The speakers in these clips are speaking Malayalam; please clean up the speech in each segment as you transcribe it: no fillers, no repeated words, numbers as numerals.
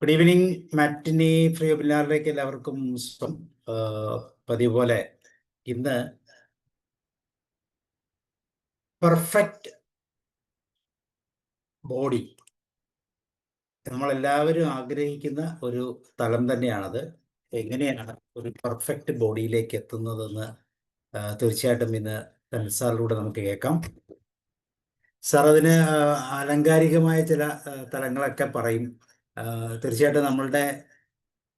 ഗുഡ് ഈവനിങ് മാറ്റിനി ഫ്രീ വെബിനാറിലേക്ക് എല്ലാവർക്കും പതിവ് പോലെ ഇന്ന് പെർഫെക്റ്റ് ബോഡി നമ്മളെല്ലാവരും ആഗ്രഹിക്കുന്ന ഒരു തലം തന്നെയാണത്. എങ്ങനെയാണ് ഒരു പെർഫെക്റ്റ് ബോഡിയിലേക്ക് എത്തുന്നതെന്ന് തീർച്ചയായിട്ടും ഇന്ന് സാറിലൂടെ നമുക്ക് കേൾക്കാം. സാർ അതിന് ആലങ്കാരികമായ ചില തലങ്ങളൊക്കെ പറയും. തീർച്ചയായിട്ടും നമ്മളുടെ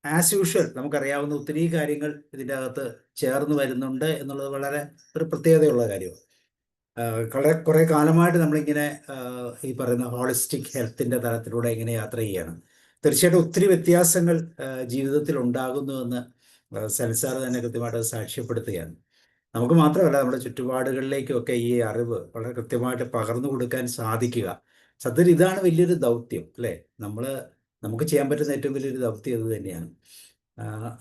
ആസ് യൂഷ്വൽ നമുക്കറിയാവുന്ന ഒത്തിരി കാര്യങ്ങൾ ഇതിൻ്റെ അകത്ത് ചേർന്ന് വരുന്നുണ്ട് എന്നുള്ളത് വളരെ ഒരു പ്രത്യേകതയുള്ള കാര്യമാണ്. കുറേ കാലമായിട്ട് നമ്മളിങ്ങനെ ഈ പറയുന്ന ഹോളിസ്റ്റിക് ഹെൽത്തിൻ്റെ തലത്തിലൂടെ ഇങ്ങനെ യാത്ര ചെയ്യണം. തീർച്ചയായിട്ടും ഒത്തിരി വ്യത്യാസങ്ങൾ ജീവിതത്തിൽ ഉണ്ടാകുന്നുവെന്ന് സെൻസാർ തന്നെ കൃത്യമായിട്ട് സാക്ഷ്യപ്പെടുത്തുകയാണ്. നമുക്ക് മാത്രമല്ല നമ്മുടെ ചുറ്റുപാടുകളിലേക്കൊക്കെ ഈ അറിവ് വളരെ കൃത്യമായിട്ട് പകർന്നു കൊടുക്കാൻ സാധിക്കുക. സത്യത്തിൽ ഇതാണ് വലിയൊരു ദൗത്യം അല്ലേ? നമുക്ക് ചെയ്യാൻ പറ്റുന്ന ഏറ്റവും വലിയൊരു ദൗത്യം ഇത് തന്നെയാണ്.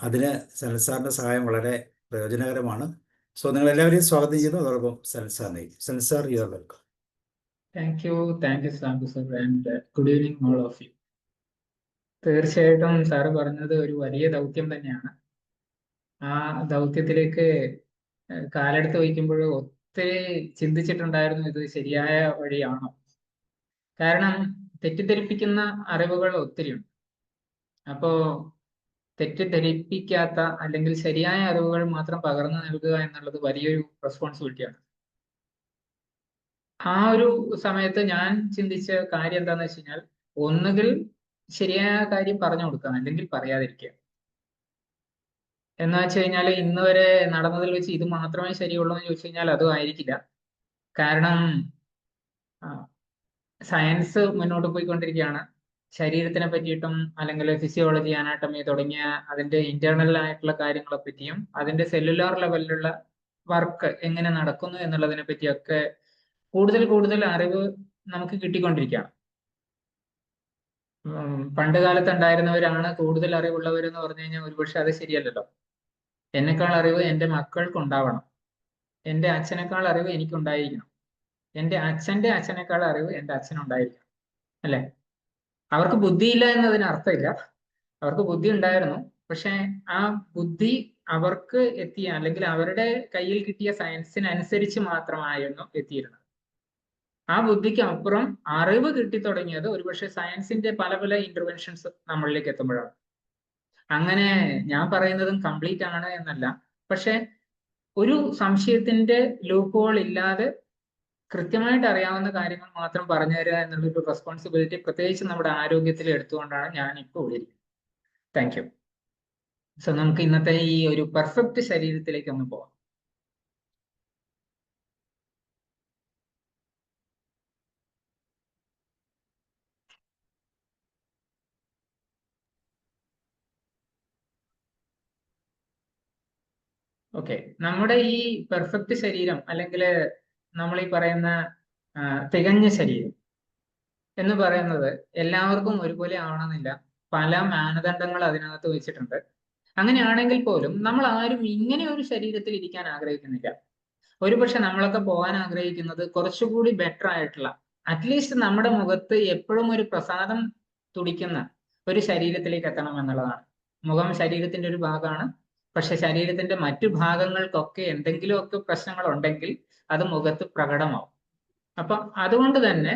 അതിന് സെൻസാറിൻ്റെ സഹായം വളരെ പ്രയോജനകരമാണ്. സോ നിങ്ങൾ എല്ലാവരെയും സ്വാഗതം ചെയ്യുന്നു. അതോടൊപ്പം സെൻസാർ you are welcome. Thank you Sabu sir and good evening all of you. തീർച്ചയായിട്ടും സാറ് പറഞ്ഞത് ഒരു വലിയ ദൗത്യം തന്നെയാണ്. ആ ദൗത്യത്തിലേക്ക് കാലെടുത്ത് വയ്ക്കുമ്പോൾ ഒത്തിരി ചിന്തിച്ചിട്ടുണ്ടായിരുന്നു, ഇത് ശരിയായ വഴിയാണോ? കാരണം തെറ്റിദ്ധരിപ്പിക്കുന്ന അറിവുകൾ ഒത്തിരിയുണ്ട്. അപ്പോ തെറ്റിദ്ധരിപ്പിക്കാത്ത അല്ലെങ്കിൽ ശരിയായ അറിവുകൾ മാത്രം പകർന്നു നൽകുക എന്നുള്ളത് വലിയൊരു റെസ്പോൺസിബിലിറ്റിയാണ്. ആ ഒരു സമയത്ത് ഞാൻ ചിന്തിച്ച കാര്യം എന്താന്ന് വെച്ച് കഴിഞ്ഞാൽ, ഒന്നുകിൽ ശരിയായ കാര്യം പറഞ്ഞു കൊടുക്കുക, അല്ലെങ്കിൽ പറയാതിരിക്കുക. എന്ന് വെച്ച് കഴിഞ്ഞാൽ ഇന്ന് വരെ നടന്നതിൽ വെച്ച് ഇത് മാത്രമേ ശരിയുള്ളൂ എന്ന് ചോദിച്ചു കഴിഞ്ഞാൽ അതും ആയിരിക്കില്ല. കാരണം സയൻസ് മുന്നോട്ട് പോയിക്കൊണ്ടിരിക്കുകയാണ്. ശരീരത്തിനെ പറ്റിയിട്ടും അല്ലെങ്കിൽ ഫിസിയോളജി, അനാട്ടമി തുടങ്ങിയ അതിന്റെ ഇന്റേണൽ ആയിട്ടുള്ള കാര്യങ്ങളെ പറ്റിയും അതിന്റെ സെല്ലുലാർ ലെവലിലുള്ള വർക്ക് എങ്ങനെ നടക്കുന്നു എന്നുള്ളതിനെ പറ്റിയൊക്കെ കൂടുതൽ അറിവ് നമുക്ക് കിട്ടിക്കൊണ്ടിരിക്കുകയാണ്. പണ്ട് കാലത്ത് ഉണ്ടായിരുന്നവരാണ് കൂടുതൽ അറിവുള്ളവരെന്ന് പറഞ്ഞു കഴിഞ്ഞാൽ ഒരുപക്ഷെ അത് ശരിയല്ലല്ലോ. എന്നെക്കാൾ അറിവ് എൻ്റെ മക്കൾക്ക് ഉണ്ടാവണം, എൻ്റെ അച്ഛനേക്കാൾ അറിവ് എനിക്കുണ്ടായിരിക്കണം, എൻ്റെ അച്ഛൻ്റെ അച്ഛനേക്കാൾ അറിവ് എൻ്റെ അച്ഛനുണ്ടായിരിക്കണം, അല്ലെ? അവർക്ക് ബുദ്ധിയില്ല എന്നതിന് അർത്ഥമില്ല, അവർക്ക് ബുദ്ധി ഉണ്ടായിരുന്നു. പക്ഷെ ആ ബുദ്ധി അവർക്ക് എത്തിയ അല്ലെങ്കിൽ അവരുടെ കയ്യിൽ കിട്ടിയ സയൻസിനനുസരിച്ച് മാത്രമായിരുന്നു എത്തിയിരുന്നത്. ആ ബുദ്ധിക്ക് അപ്പുറം അറിവ് കിട്ടിത്തുടങ്ങിയത് ഒരുപക്ഷെ സയൻസിന്റെ പല ഇന്റർവെൻഷൻസ് നമ്മളിലേക്ക് എത്തുമ്പോഴാണ്. അങ്ങനെ ഞാൻ പറയുന്നതും കംപ്ലീറ്റ് ആണ് എന്നല്ല, പക്ഷെ ഒരു സംശയത്തിന്റെ ലൂപ്പ് ഹോൾ ഇല്ലാതെ കൃത്യമായിട്ട് അറിയാവുന്ന കാര്യങ്ങൾ മാത്രം പറഞ്ഞു തരിക എന്നുള്ളൊരു റെസ്പോൺസിബിലിറ്റി പ്രത്യേകിച്ച് നമ്മുടെ ആരോഗ്യത്തിൽ എടുത്തുകൊണ്ടാണ് ഞാൻ ഇപ്പോൾ വിളിക്കുന്നത്. Thank you. സോ നമുക്ക് ഇന്നത്തെ ഈ ഒരു പെർഫെക്റ്റ് ശരീരത്തിലേക്ക് ഒന്ന് പോവാം. ഓക്കെ, നമ്മുടെ ഈ പെർഫെക്റ്റ് ശരീരം അല്ലെങ്കിൽ നമ്മൾ ഈ പറയുന്ന തികഞ്ഞ ശരീരം എന്ന് പറയുന്നത് എല്ലാവർക്കും ഒരുപോലെ ആവണമെന്നില്ല. പല മാനദണ്ഡങ്ങൾ അതിനകത്ത് വെച്ചിട്ടുണ്ട്. അങ്ങനെയാണെങ്കിൽ പോലും നമ്മൾ ആരും ഇങ്ങനെ ഒരു ശരീരത്തിൽ ഇരിക്കാൻ ആഗ്രഹിക്കുന്നില്ല. ഒരുപക്ഷെ നമ്മളൊക്കെ പോകാൻ ആഗ്രഹിക്കുന്നത് കുറച്ചുകൂടി ബെറ്റർ ആയിട്ടുള്ള, അറ്റ്ലീസ്റ്റ് നമ്മുടെ മുഖത്ത് എപ്പോഴും ഒരു പ്രസാദം തുടിക്കുന്ന ഒരു ശരീരത്തിലേക്ക് എത്തണം എന്നുള്ളതാണ്. മുഖം ശരീരത്തിന്റെ ഒരു ഭാഗമാണ്. പക്ഷെ ശരീരത്തിന്റെ മറ്റു ഭാഗങ്ങൾക്കൊക്കെ എന്തെങ്കിലുമൊക്കെ പ്രശ്നങ്ങൾ ഉണ്ടെങ്കിൽ അത് മുഖത്ത് പ്രകടമാവും. അപ്പൊ അതുകൊണ്ട് തന്നെ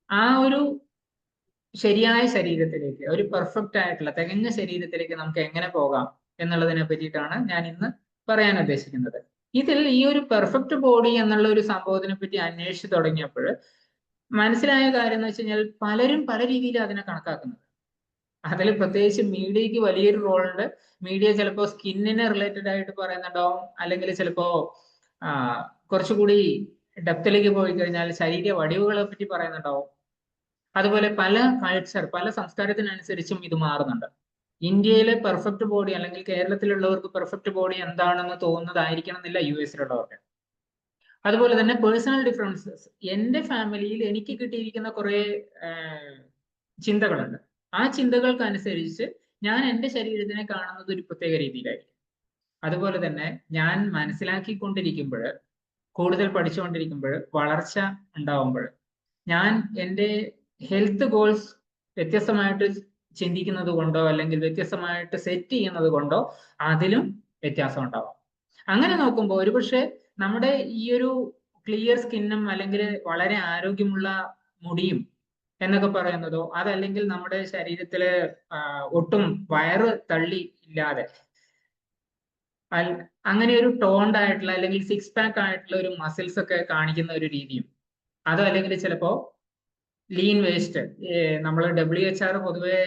ആ ഒരു ശരിയായ ശരീരത്തിലേക്ക്, ഒരു പെർഫെക്റ്റ് ആയിട്ടുള്ള തികഞ്ഞ ശരീരത്തിലേക്ക് നമുക്ക് എങ്ങനെ പോകാം എന്നുള്ളതിനെ പറ്റിയിട്ടാണ് ഞാൻ ഇന്ന് പറയാൻ ഉദ്ദേശിക്കുന്നത്. ഇതിൽ ഈ ഒരു പെർഫെക്റ്റ് ബോഡി എന്നുള്ള ഒരു സംഭവത്തിനെ പറ്റി അന്വേഷിച്ച് തുടങ്ങിയപ്പോൾ മനസ്സിലായ കാര്യം എന്ന് വെച്ച് കഴിഞ്ഞാൽ പലരും പല രീതിയിൽ അതിനെ കണക്കാക്കുന്നത്. അതിൽ പ്രത്യേകിച്ച് മീഡിയക്ക് വലിയൊരു റോളുണ്ട്. മീഡിയ ചിലപ്പോൾ സ്കിന്നിനെ റിലേറ്റഡ് ആയിട്ട് പറയുന്നുണ്ടാവും, അല്ലെങ്കിൽ ചിലപ്പോ കുറച്ചുകൂടി ഡെപ്തിലേക്ക് പോയി കഴിഞ്ഞാൽ ശരീര വടിവുകളെ പറ്റി പറയുന്നുണ്ടാവും. അതുപോലെ പല കൾച്ചർ, പല സംസ്കാരത്തിനനുസരിച്ചും ഇത് മാറുന്നുണ്ട്. ഇന്ത്യയിലെ പെർഫെക്റ്റ് ബോഡി അല്ലെങ്കിൽ കേരളത്തിലുള്ളവർക്ക് പെർഫെക്റ്റ് ബോഡി എന്താണെന്ന് തോന്നുന്നതായിരിക്കണം എന്നില്ല US-ലുള്ളവർക്ക്. അതുപോലെ തന്നെ പേഴ്സണൽ ഡിഫറൻസസ്. എൻ്റെ ഫാമിലിയിൽ എനിക്ക് കിട്ടിയിരിക്കുന്ന കുറെ ചിന്തകളുണ്ട്. ആ ചിന്തകൾക്കനുസരിച്ച് ഞാൻ എൻ്റെ ശരീരത്തിനെ കാണുന്നത് ഒരു പ്രത്യേക രീതിയിലായിരിക്കും. അതുപോലെ തന്നെ ഞാൻ മനസ്സിലാക്കിക്കൊണ്ടിരിക്കുമ്പോൾ, കൂടുതൽ പഠിച്ചുകൊണ്ടിരിക്കുമ്പോൾ, വളർച്ച ഉണ്ടാവുമ്പോൾ ഞാൻ എൻ്റെ ഹെൽത്ത് ഗോൾസ് വ്യത്യസ്തമായിട്ട് ചിന്തിക്കുന്നത് കൊണ്ടോ അല്ലെങ്കിൽ വ്യത്യസ്തമായിട്ട് സെറ്റ് ചെയ്യുന്നത് കൊണ്ടോ അതിലും വ്യത്യാസം ഉണ്ടാവാം. അങ്ങനെ നോക്കുമ്പോൾ ഒരുപക്ഷെ നമ്മുടെ ഈ ഒരു ക്ലിയർ സ്കിന്നും അല്ലെങ്കിൽ വളരെ ആരോഗ്യമുള്ള മുടിയും എന്നൊക്കെ പറയുന്നതോ അതല്ലെങ്കിൽ നമ്മുടെ ശരീരത്തില് ഒട്ടും വയറ് തള്ളി ഇല്ലാതെ അങ്ങനെ ഒരു ടോൺഡ് ആയിട്ടുള്ള അല്ലെങ്കിൽ സിക്സ് പാക്ക് ആയിട്ടുള്ള ഒരു മസിൽസ് ഒക്കെ കാണിക്കുന്ന ഒരു രീതിയും, അതോ അല്ലെങ്കിൽ ചിലപ്പോ ലീൻ വേസ്റ്റ്, നമ്മൾ WHO പൊതുവെ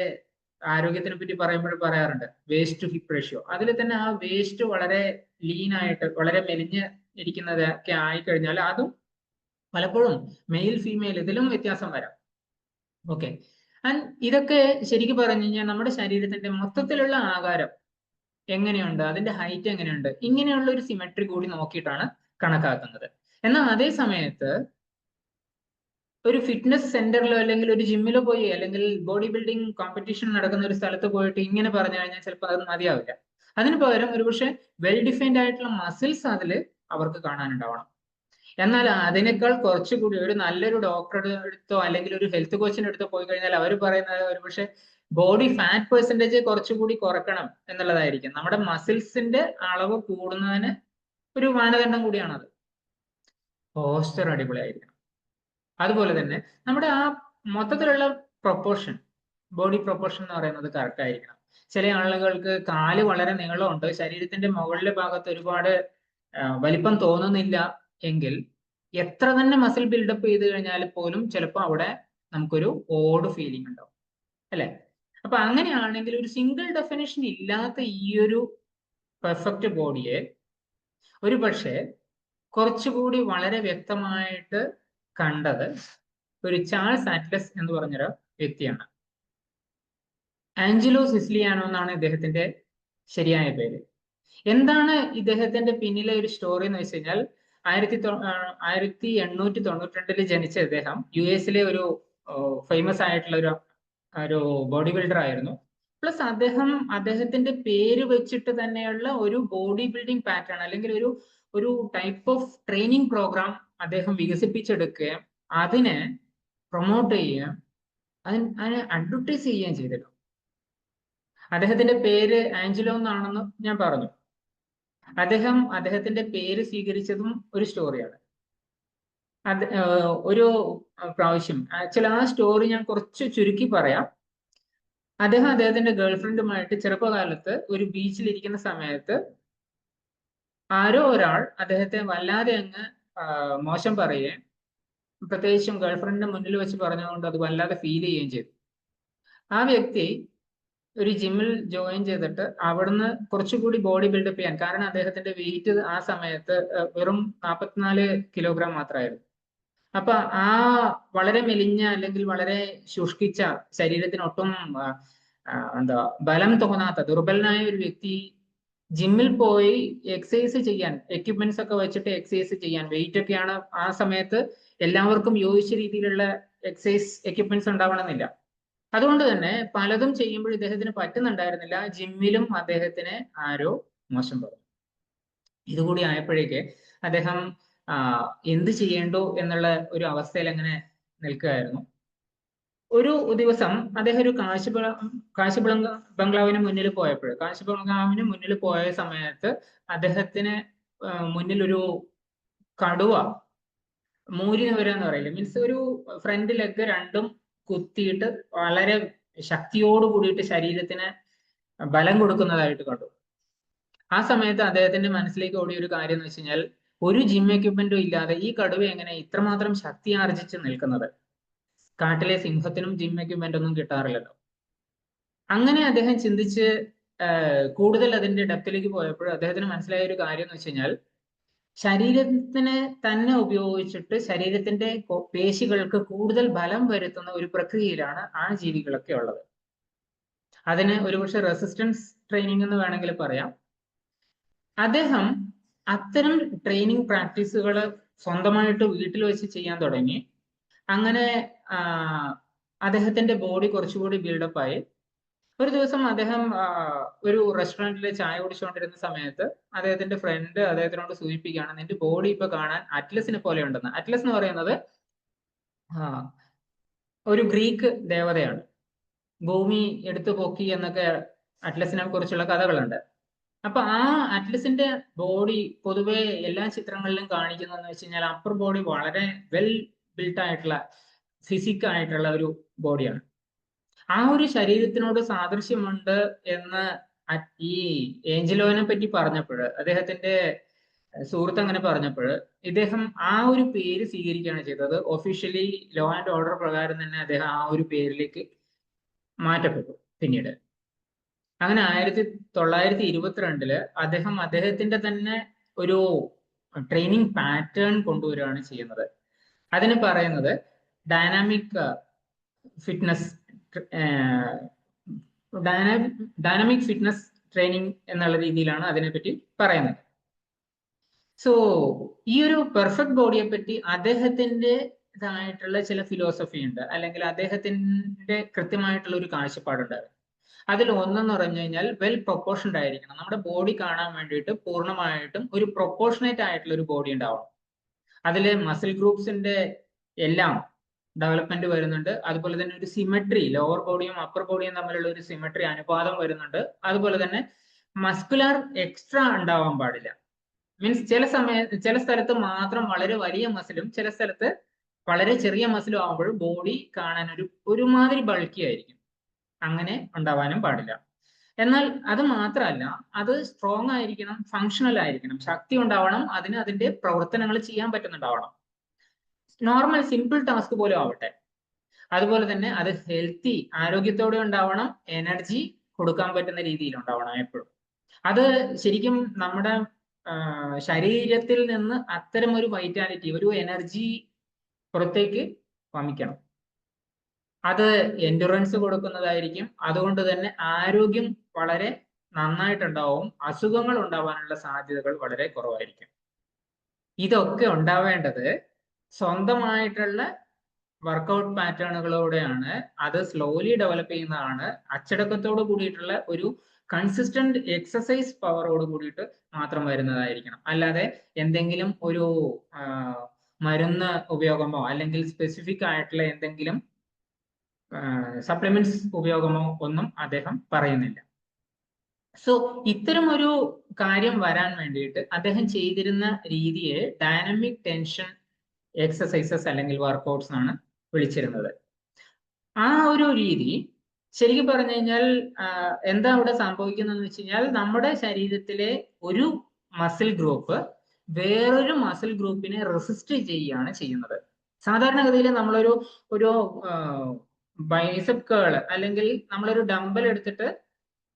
ആരോഗ്യത്തിനെ പറ്റി പറയുമ്പോൾ പറയാറുണ്ട് വേസ്റ്റ് ടു ഹിപ്പ് റേഷ്യോ. അതിൽ തന്നെ ആ വേസ്റ്റ് വളരെ ലീൻ ആയിട്ട് വളരെ മെലിഞ്ഞ് ഇരിക്കുന്നതൊക്കെ ആയിക്കഴിഞ്ഞാൽ അതും പലപ്പോഴും മെയിൽ ഫീമെയിൽ ഇതിലും വ്യത്യാസം വരാം. ഓക്കെ, ആൻഡ് ഇതൊക്കെ ശരിക്കും പറഞ്ഞു കഴിഞ്ഞാൽ നമ്മുടെ ശരീരത്തിന്റെ മൊത്തത്തിലുള്ള ആകാരം എങ്ങനെയുണ്ട്, അതിന്റെ ഹൈറ്റ് എങ്ങനെയുണ്ട്, ഇങ്ങനെയുള്ള ഒരു സിമെട്രി കൂടി നോക്കിയിട്ടാണ് കണക്കാക്കുന്നത്. എന്നാൽ അതേ സമയത്ത് ഒരു ഫിറ്റ്നസ് സെന്ററിലോ അല്ലെങ്കിൽ ഒരു ജിമ്മിലോ പോയി അല്ലെങ്കിൽ ബോഡി ബിൽഡിംഗ് കോമ്പറ്റീഷൻ നടക്കുന്ന ഒരു സ്ഥലത്ത് പോയിട്ട് ഇങ്ങനെ പറഞ്ഞു കഴിഞ്ഞാൽ ചിലപ്പോൾ അത് മതിയാവില്ല. അതിന് പകരം ഒരുപക്ഷെ വെൽ ഡിഫൈൻഡ് ആയിട്ടുള്ള മസിൽസ് അതിൽ അവർക്ക് കാണാനുണ്ടാവണം. എന്നാൽ അതിനേക്കാൾ കുറച്ചുകൂടി ഒരു നല്ലൊരു ഡോക്ടറുടെ അടുത്തോ അല്ലെങ്കിൽ ഒരു ഹെൽത്ത് കോച്ചിന്റെ അടുത്തോ പോയി കഴിഞ്ഞാൽ അവർ പറയുന്നത് ഒരുപക്ഷെ ബോഡി ഫാറ്റ് പെർസെൻറ്റേജ് കുറച്ചുകൂടി കുറക്കണം എന്നുള്ളതായിരിക്കും. നമ്മുടെ മസിൽസിന്റെ അളവ് കൂടുന്നതിന് ഒരു മാനദണ്ഡം കൂടിയാണത്. പോസ്റ്റർ അടിപൊളിയായിരിക്കണം. അതുപോലെ തന്നെ നമ്മുടെ ആ മൊത്തത്തിലുള്ള പ്രൊപ്പോർഷൻ, ബോഡി പ്രൊപ്പോർഷൻ എന്ന് പറയുന്നത് കറക്റ്റ് ആയിരിക്കണം. ചില ആളുകൾക്ക് കാല് വളരെ നീളമുണ്ട്, ശരീരത്തിന്റെ മുകളിലെ ഭാഗത്ത് ഒരുപാട് വലിപ്പം തോന്നുന്നില്ല എങ്കിൽ എത്ര തന്നെ മസിൽ ബിൽഡപ്പ് ചെയ്ത് കഴിഞ്ഞാൽ പോലും ചിലപ്പോൾ അവിടെ നമുക്കൊരു ഓഡ് ഫീലിംഗ് ഉണ്ടാവും, അല്ലെ? അപ്പൊ അങ്ങനെയാണെങ്കിൽ ഒരു സിംഗിൾ ഡെഫിനിഷൻ ഇല്ലാത്ത ഈ ഒരു പെർഫെക്റ്റ് ബോഡിയെ ഒരു പക്ഷേ കുറച്ചുകൂടി വളരെ വ്യക്തമായിട്ട് കണ്ടത് ഒരു ചാൾസ് ആറ്റ്ലസ് എന്ന് പറഞ്ഞൊരു വ്യക്തിയാണ്. ആഞ്ചലോ സിസിലിയാനോ എന്നാണ് ഇദ്ദേഹത്തിന്റെ ശരിയായ പേര്. എന്താണ് ഇദ്ദേഹത്തിന്റെ പിന്നിലെ ഒരു സ്റ്റോറി എന്ന് വെച്ച് കഴിഞ്ഞാൽ 1892 ജനിച്ച ഇദ്ദേഹം US ഒരു ഫേമസ് ആയിട്ടുള്ള ഒരു ബോഡി ബിൽഡർ ആയിരുന്നു. പ്ലസ് അദ്ദേഹത്തിന്റെ പേര് വെച്ചിട്ട് തന്നെയുള്ള ഒരു ബോഡി ബിൽഡിംഗ് പാറ്റേൺ അല്ലെങ്കിൽ ഒരു ടൈപ്പ് ഓഫ് ട്രെയിനിങ് പ്രോഗ്രാം അദ്ദേഹം വികസിപ്പിച്ചെടുക്കുകയും അതിനെ പ്രൊമോട്ട് ചെയ്യുകയും അതിനെ അഡ്വർടൈസ് ചെയ്യുകയും ചെയ്തിരുന്നു. അദ്ദേഹത്തിന്റെ പേര് ആഞ്ചലോ എന്നാണെന്ന് ഞാൻ പറഞ്ഞു. അദ്ദേഹത്തിന്റെ പേര് സ്വീകരിച്ചതും ഒരു സ്റ്റോറിയാണ്. ഒരു പ്രാവശ്യം ആക്ച്വലി ആ സ്റ്റോറി ഞാൻ കുറച്ച് ചുരുക്കി പറയാം. അദ്ദേഹത്തിന്റെ ഗേൾഫ്രണ്ടുമായിട്ട് ചെറുപ്പകാലത്ത് ഒരു ബീച്ചിൽ ഇരിക്കുന്ന സമയത്ത് ആരോ ഒരാൾ അദ്ദേഹത്തെ വല്ലാതെ അങ്ങ് മോശം പറയുകയും പ്രത്യേകിച്ചും ഗേൾഫ്രണ്ടിന്റെ മുന്നിൽ വെച്ച് പറഞ്ഞുകൊണ്ട് അത് വല്ലാതെ ഫീൽ ചെയ്യുകയും ചെയ്തു. ആ വ്യക്തി ഒരു ജിമ്മിൽ ജോയിൻ ചെയ്തിട്ട് അവിടുന്ന് കുറച്ചുകൂടി ബോഡി ബിൽഡപ്പ് ചെയ്യാൻ, കാരണം അദ്ദേഹത്തിന്റെ വെയിറ്റ് ആ സമയത്ത് വെറും 44 കിലോഗ്രാം മാത്രമായിരുന്നു. അപ്പൊ ആ വളരെ മെലിഞ്ഞ അല്ലെങ്കിൽ വളരെ ശുഷ്കിച്ച ശരീരത്തിന് ഒട്ടും ബലം തോന്നാത്ത ദുർബലനായ ഒരു വ്യക്തി ജിമ്മിൽ പോയി എക്സസൈസ് ചെയ്യാൻ, എക്യുപ്മെന്റ്സ് ഒക്കെ വെച്ചിട്ട് എക്സസൈസ് ചെയ്യാൻ, വെയിറ്റ് ഒക്കെയാണ് ആ സമയത്ത് എല്ലാവർക്കും യോജിച്ച രീതിയിലുള്ള എക്സസൈസ് എക്യുപ്മെന്റ്സ് ഉണ്ടാവണമെന്നില്ല. അതുകൊണ്ട് തന്നെ പലതും ചെയ്യുമ്പോൾ ഇദ്ദേഹത്തിന് പറ്റുന്നുണ്ടായിരുന്നില്ല. ജിമ്മിലും അദ്ദേഹത്തിന് ആരോ മോശം പറഞ്ഞു. ഇതുകൂടി ആയപ്പോഴേക്ക് അദ്ദേഹം എന്ത് ചെയ്യേണ്ടോ എന്നുള്ള ഒരു അവസ്ഥയിൽ അങ്ങനെ നിൽക്കുകയായിരുന്നു. ഒരു ദിവസം അദ്ദേഹം ഒരു കാശ് ബംഗ്ലാവിന് മുന്നിൽ പോയ സമയത്ത് അദ്ദേഹത്തിന് മുന്നിൽ ഒരു കടുവ മൂരിന് വരാന്ന് പറയില്ല, മീൻസ് ഒരു ഫ്രണ്ട് ലെഗ് രണ്ടും കുത്തിയിട്ട് വളരെ ശക്തിയോട് കൂടിയിട്ട് ശരീരത്തിന് ബലം കൊടുക്കുന്നതായിട്ട് കണ്ടു. ആ സമയത്ത് അദ്ദേഹത്തിന്റെ മനസ്സിലേക്ക് ഓടിയ ഒരു കാര്യം എന്ന് വെച്ച് കഴിഞ്ഞാൽ ഒരു ജിം എക്യുപ്മെന്റും ഇല്ലാതെ ഈ കടുവ എങ്ങനെ ഇത്രമാത്രം ശക്തി ആർജിച്ച് നിൽക്കുന്നത്? കാട്ടിലെ സിംഹത്തിനും ജിം എക്യുപ്മെന്റ് ഒന്നും കിട്ടാറില്ലല്ലോ. അങ്ങനെ അദ്ദേഹം ചിന്തിച്ച് കൂടുതൽ അതിന്റെ ഡെപ്തിലേക്ക് പോയപ്പോൾ അദ്ദേഹത്തിന് മനസ്സിലായ ഒരു കാര്യം എന്ന് വെച്ച് കഴിഞ്ഞാൽ ശരീരത്തിനെ തന്നെ ഉപയോഗിച്ചിട്ട് ശരീരത്തിന്റെ പേശികൾക്ക് കൂടുതൽ ബലം വരുത്തുന്ന ഒരു പ്രക്രിയയിലാണ് ആ ജീവികളൊക്കെ ഉള്ളത്. അതിന് ഒരുപക്ഷെ റെസിസ്റ്റൻസ് ട്രെയിനിങ് എന്ന് വേണമെങ്കിൽ പറയാം. അദ്ദേഹം അത്തരം ട്രെയിനിങ് പ്രാക്ടീസുകൾ സ്വന്തമായിട്ട് വീട്ടിൽ വെച്ച് ചെയ്യാൻ തുടങ്ങി. അങ്ങനെ അദ്ദേഹത്തിന്റെ ബോഡി കുറച്ചുകൂടി ബിൽഡപ്പ് ആയി. ഒരു ദിവസം അദ്ദേഹം ഒരു റെസ്റ്റോറൻറ്റിൽ ചായ കുടിച്ചുകൊണ്ടിരുന്ന സമയത്ത് അദ്ദേഹത്തിന്റെ ഫ്രണ്ട് അദ്ദേഹത്തിനോട് സൂചിപ്പിക്കുകയാണ്, നിന്റെ ബോഡി ഇപ്പൊ കാണാൻ അറ്റ്ലസിനെ പോലെ ഉണ്ടെന്ന്. അറ്റ്ലസ് എന്ന് പറയുന്നത് ഒരു ഗ്രീക്ക് ദേവതയാണ്. ഭൂമി എടുത്തു പൊക്കി എന്നൊക്കെ അറ്റ്ലസിനെ കുറിച്ചുള്ള കഥകളുണ്ട്. അപ്പൊ ആ അറ്റ്ലസിന്റെ ബോഡി പൊതുവെ എല്ലാ ചിത്രങ്ങളിലും കാണിക്കുന്നതെന്ന് വെച്ച് കഴിഞ്ഞാൽ അപ്പർ ബോഡി വളരെ വെൽ ബിൽട്ട് ആയിട്ടുള്ള ഫിസിക് ആയിട്ടുള്ള ഒരു ബോഡിയാണ്. ആ ഒരു ശരീരത്തിനോട് സാദൃശ്യമുണ്ട് എന്ന് ഈ ഏഞ്ചലോനെ പറ്റി പറഞ്ഞപ്പോൾ, അദ്ദേഹത്തിന്റെ സുഹൃത്ത് അങ്ങനെ പറഞ്ഞപ്പോൾ, ഇദ്ദേഹം ആ ഒരു പേര് സ്വീകരിക്കുകയാണ് ചെയ്തത്. ഒഫീഷ്യലി ലോ ആൻഡ് ഓർഡർ പ്രകാരം തന്നെ അദ്ദേഹം ആ ഒരു പേരിലേക്ക് മാറ്റപ്പെട്ടു പിന്നീട്. അങ്ങനെ 1922 അദ്ദേഹം അദ്ദേഹത്തിന്റെ തന്നെ ഒരു ട്രെയിനിങ് പാറ്റേൺ കൊണ്ടുവരികയാണ് ചെയ്യുന്നത്. അതിന് പറയുന്നത് dynamic fitness dynamic fitness training എന്നുള്ള രീതിയിലാണ് അതിനെപ്പറ്റി പറയുന്നത്. സോ ഈ ഒരു പെർഫെക്റ്റ് ബോഡിയെ പറ്റി അദ്ദേഹത്തിൻ്റെതായിട്ടുള്ള ചില ഫിലോസഫി ഉണ്ട്, അല്ലെങ്കിൽ അദ്ദേഹത്തിന്റെ കൃത്യമായിട്ടുള്ള ഒരു കാഴ്ചപ്പാടുണ്ട്. അതിൽ ഒന്നെന്ന് പറഞ്ഞു കഴിഞ്ഞാൽ വെൽ പ്രൊപ്പോർഷൻഡ് ആയിരിക്കണം. നമ്മുടെ ബോഡി കാണാൻ വേണ്ടിയിട്ട് പൂർണ്ണമായിട്ടും ഒരു പ്രൊപ്പോർഷനേറ്റ് ആയിട്ടുള്ള ഒരു ബോഡി ഉണ്ടാവണം. അതിൽ മസിൽ ഗ്രൂപ്പ്സിന്റെ എല്ലാം ഡെവലപ്മെന്റ് വരുന്നുണ്ട്. അതുപോലെ തന്നെ ഒരു സിമെട്രി, ലോവർ ബോഡിയും അപ്പർ ബോഡിയും തമ്മിലുള്ള ഒരു സിമെട്രി അനുപാതം വരുന്നുണ്ട്. അതുപോലെ തന്നെ മസ്കുലർ എക്സ്ട്രാ ഉണ്ടാവാൻ പാടില്ല. മീൻസ് ചില സ്ഥലത്ത് മാത്രം വളരെ വലിയ മസിലും ചില സ്ഥലത്ത് വളരെ ചെറിയ മസിലും ആകുമ്പോൾ ബോഡി കാണാൻ ഒരുമാതിരി ബൾക്കി ആയിരിക്കും. അങ്ങനെ ഉണ്ടാവാനും പാടില്ല. എന്നാൽ അത് മാത്രമല്ല, അത് സ്ട്രോങ് ആയിരിക്കണം, ഫങ്ഷണൽ ആയിരിക്കണം, ശക്തി ഉണ്ടാവണം, അതിന് അതിന്റെ പ്രവർത്തനങ്ങൾ ചെയ്യാൻ പറ്റുന്നുണ്ടാവണം. നോർമൽ സിമ്പിൾ ടാസ്ക് പോലും ആവട്ടെ. അതുപോലെ തന്നെ അത് ഹെൽത്തി, ആരോഗ്യത്തോടെ ഉണ്ടാവണം, എനർജി കൊടുക്കാൻ പറ്റുന്ന രീതിയിൽ ഉണ്ടാവണം എപ്പോഴും. അത് ശരിക്കും നമ്മുടെ ശരീരത്തിൽ നിന്ന് അത്തരം ഒരു വൈറ്റാലിറ്റി, ഒരു എനർജി പുറത്തേക്ക് വമിക്കണം. അത് എൻഡുറൻസ് കൊടുക്കുന്നതായിരിക്കും. അതുകൊണ്ട് തന്നെ ആരോഗ്യം വളരെ നന്നായിട്ടുണ്ടാവും, അസുഖങ്ങൾ ഉണ്ടാവാനുള്ള സാധ്യതകൾ വളരെ കുറവായിരിക്കും. ഇതൊക്കെ ഉണ്ടാവേണ്ടത് സ്വന്തമായിട്ടുള്ള വർക്കൗട്ട് പാറ്റേണുകളോടെയാണ്. അത് സ്ലോലി ഡെവലപ്പ് ചെയ്യുന്നതാണ്. അച്ചടക്കത്തോട് കൂടിയിട്ടുള്ള ഒരു കൺസിസ്റ്റന്റ് എക്സസൈസ് പവറോട് കൂടിയിട്ട് മാത്രം വരുന്നതായിരിക്കണം. അല്ലാതെ എന്തെങ്കിലും ഒരു മരുന്ന് ഉപയോഗമോ അല്ലെങ്കിൽ സ്പെസിഫിക് ആയിട്ടുള്ള എന്തെങ്കിലും സപ്ലിമെന്റ്സ് ഉപയോഗമോ ഒന്നും അദ്ദേഹം പറയുന്നില്ല. സോ ഇത്തരം ഒരു കാര്യം വരാൻ വേണ്ടിയിട്ട് അദ്ദേഹം ചെയ്തിരുന്ന രീതിയെ ഡൈനാമിക് ടെൻഷൻ എക്സസൈസസ് അല്ലെങ്കിൽ വർക്കൗട്ട്സ് ആണ് വിളിച്ചിരുന്നത്. ആ ഒരു രീതി ശരിക്കും പറഞ്ഞു കഴിഞ്ഞാൽ എന്താ അവിടെ സംഭവിക്കുന്നതെന്ന് വെച്ച് കഴിഞ്ഞാൽ, നമ്മുടെ ശരീരത്തിലെ ഒരു മസിൽ ഗ്രൂപ്പ് വേറൊരു മസിൽ ഗ്രൂപ്പിനെ റെസിസ്റ്റ് ചെയ്യുകയാണ് ചെയ്യുന്നത്. സാധാരണഗതിയിൽ നമ്മളൊരു ബൈസെപ്പ് കേൾ അല്ലെങ്കിൽ നമ്മളൊരു ഡംബൽ എടുത്തിട്ട്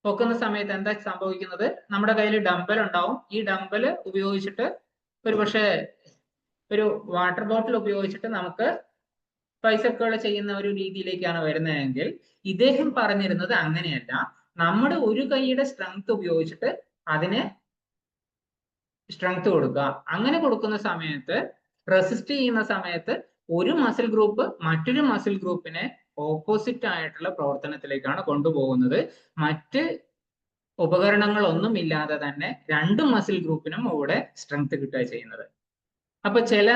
പൊക്കുന്ന സമയത്ത് എന്താ സംഭവിക്കുന്നത്? നമ്മുടെ കയ്യിൽ ഡംബൽ ഉണ്ടാവും. ഈ ഡംബൽ ഉപയോഗിച്ചിട്ട് ഒരുപക്ഷെ ഒരു വാട്ടർ ബോട്ടിൽ ഉപയോഗിച്ചിട്ട് നമുക്ക് ബൈസെപ്പ് കേൾ ചെയ്യുന്ന ഒരു രീതിയിലേക്കാണ് വരുന്നതെങ്കിൽ, ഇദ്ദേഹം പറഞ്ഞിരുന്നത് അങ്ങനെയല്ല. നമ്മുടെ ഒരു കൈയുടെ സ്ട്രെങ്ത് ഉപയോഗിച്ചിട്ട് അതിനെ സ്ട്രെങ്ത് കൊടുക്കുക. അങ്ങനെ കൊടുക്കുന്ന സമയത്ത്, റെസിസ്റ്റ് ചെയ്യുന്ന സമയത്ത് ഒരു മസിൽ ഗ്രൂപ്പ് മറ്റൊരു മസിൽ ഗ്രൂപ്പിനെ ഓപ്പോസിറ്റ് ആയിട്ടുള്ള പ്രവർത്തനത്തിലേക്കാണ് കൊണ്ടുപോകുന്നത്. മറ്റ് ഉപകരണങ്ങളൊന്നും ഇല്ലാതെ തന്നെ രണ്ട് മസിൽ ഗ്രൂപ്പിനും ഇവിടെ സ്ട്രെങ്ത് കിട്ടുക ചെയ്യുന്നത്. അപ്പൊ ചില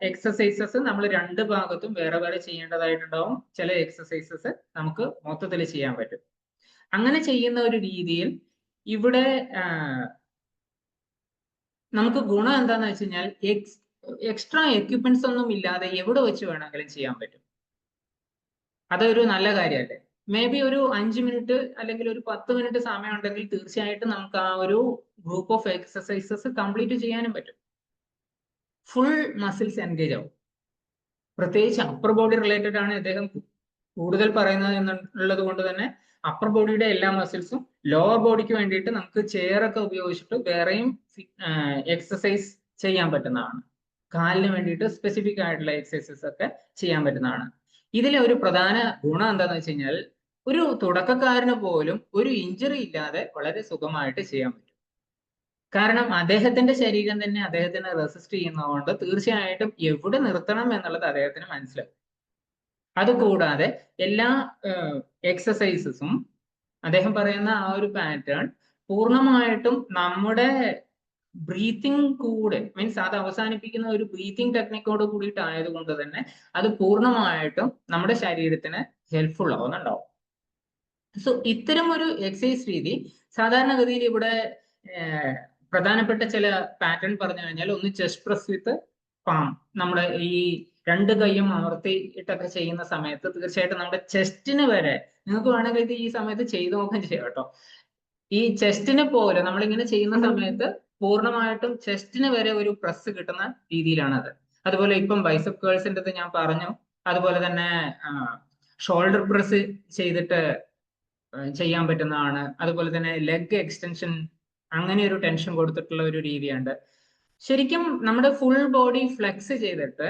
എക്സസൈസസ് നമ്മൾ രണ്ട് ഭാഗത്തും വേറെ വേറെ ചെയ്യേണ്ടതായിട്ടുണ്ടാവും. ചില എക്സസൈസസ് നമുക്ക് മൊത്തത്തിൽ ചെയ്യാൻ പറ്റും. അങ്ങനെ ചെയ്യുന്ന ഒരു രീതിയിൽ ഇവിടെ നമുക്ക് ഗുണം എന്താന്ന് വെച്ച് കഴിഞ്ഞാൽ, എക്സ്ട്രാ എക്യുപ്മെന്റ്സ് ഒന്നും ഇല്ലാതെ എവിടെ വെച്ച് വേണമെങ്കിലും ചെയ്യാൻ പറ്റും. അതൊരു നല്ല കാര്യമല്ലേ? മേ ബി ഒരു 5 മിനിറ്റ് അല്ലെങ്കിൽ ഒരു 10 മിനിറ്റ് സമയം ഉണ്ടെങ്കിൽ തീർച്ചയായിട്ടും നമുക്ക് ആ ഒരു ഗ്രൂപ്പ് ഓഫ് എക്സസൈസസ് കംപ്ലീറ്റ് ചെയ്യാനും പറ്റും. ഫുൾ മസിൽസ് എൻഗേജ് ആവും. പ്രത്യേകിച്ച് അപ്പർ ബോഡി റിലേറ്റഡ് ആണ് ഇദ്ദേഹം കൂടുതൽ പറയുന്നത് എന്നുള്ളത് കൊണ്ട് തന്നെ അപ്പർ ബോഡിയുടെ എല്ലാ മസിൽസും, ലോവർ ബോഡിക്ക് വേണ്ടിയിട്ട് നമുക്ക് ചെയറൊക്കെ ഉപയോഗിച്ചിട്ട് വേറെയും എക്സസൈസ് ചെയ്യാൻ പറ്റുന്നതാണ്. കാലിന് വേണ്ടിയിട്ട് സ്പെസിഫിക് ആയിട്ടുള്ള എക്സസൈസസ് ഒക്കെ ചെയ്യാൻ പറ്റുന്നതാണ്. ഇതിലെ ഒരു പ്രധാന ഗുണം എന്താണെന്ന് വെച്ച് കഴിഞ്ഞാൽ, ഒരു തുടക്കക്കാരന് പോലും ഒരു ഇഞ്ചറി ഇല്ലാതെ വളരെ സുഖമായിട്ട് ചെയ്യാൻ പറ്റും. കാരണം അദ്ദേഹത്തിന്റെ ശരീരം തന്നെ അദ്ദേഹത്തിനെ റെസിസ്റ്റ് ചെയ്യുന്നതുകൊണ്ട് തീർച്ചയായിട്ടും എവിടെ നിർത്തണം എന്നുള്ളത് അദ്ദേഹത്തിന് മനസ്സിലാവും. അതുകൂടാതെ എല്ലാ എക്സസൈസസും അദ്ദേഹം പറയുന്ന ആ ഒരു പാറ്റേൺ പൂർണ്ണമായിട്ടും നമ്മുടെ ബ്രീത്തിങ് കൂടെ, മീൻസ് അത് അവസാനിപ്പിക്കുന്ന ഒരു ബ്രീത്തിങ് ടെക്നിക്കോട് കൂടിയിട്ട് ആയതുകൊണ്ട് തന്നെ അത് പൂർണ്ണമായിട്ടും നമ്മുടെ ശരീരത്തിന് ഹെൽപ്ഫുൾ ആവുന്നുണ്ടാവും. സോ ഇത്തരം ഒരു എക്സസൈസ് രീതി സാധാരണഗതിയിൽ ഇവിടെ പ്രധാനപ്പെട്ട ചില പാറ്റേൺ പറഞ്ഞു കഴിഞ്ഞാൽ, ഒന്ന് ചെസ്റ്റ് പ്രസ് വിത്ത് പാം. നമ്മുടെ ഈ രണ്ട് കൈയും അമർത്തിയിട്ടൊക്കെ ചെയ്യുന്ന സമയത്ത് തീർച്ചയായിട്ടും നമ്മുടെ ചെസ്റ്റിന് വരെ, നിങ്ങൾക്ക് വേണമെങ്കിൽ ഇത് ഈ സമയത്ത് ചെയ്തു നോക്കുകയും ചെയ്യാം കേട്ടോ. ഈ ചെസ്റ്റിന് പോലെ നമ്മളിങ്ങനെ ചെയ്യുന്ന സമയത്ത് പൂർണ്ണമായിട്ടും ചെസ്റ്റിന് വരെ ഒരു പ്രസ് കിട്ടുന്ന രീതിയിലാണ് അത്. അതുപോലെ ഇപ്പം ബൈസെപ്പ് കേൾസിൻ്റെ ഞാൻ പറഞ്ഞു. അതുപോലെ തന്നെ ഷോൾഡർ പ്രസ് ചെയ്തിട്ട് ചെയ്യാൻ പറ്റുന്നതാണ്. അതുപോലെ തന്നെ ലെഗ് എക്സ്റ്റൻഷൻ, അങ്ങനെ ഒരു ടെൻഷൻ കൊടുത്തിട്ടുള്ള ഒരു രീതിയുണ്ട്. ശരിക്കും നമ്മുടെ ഫുൾ ബോഡി ഫ്ലെക്സ് ചെയ്തിട്ട്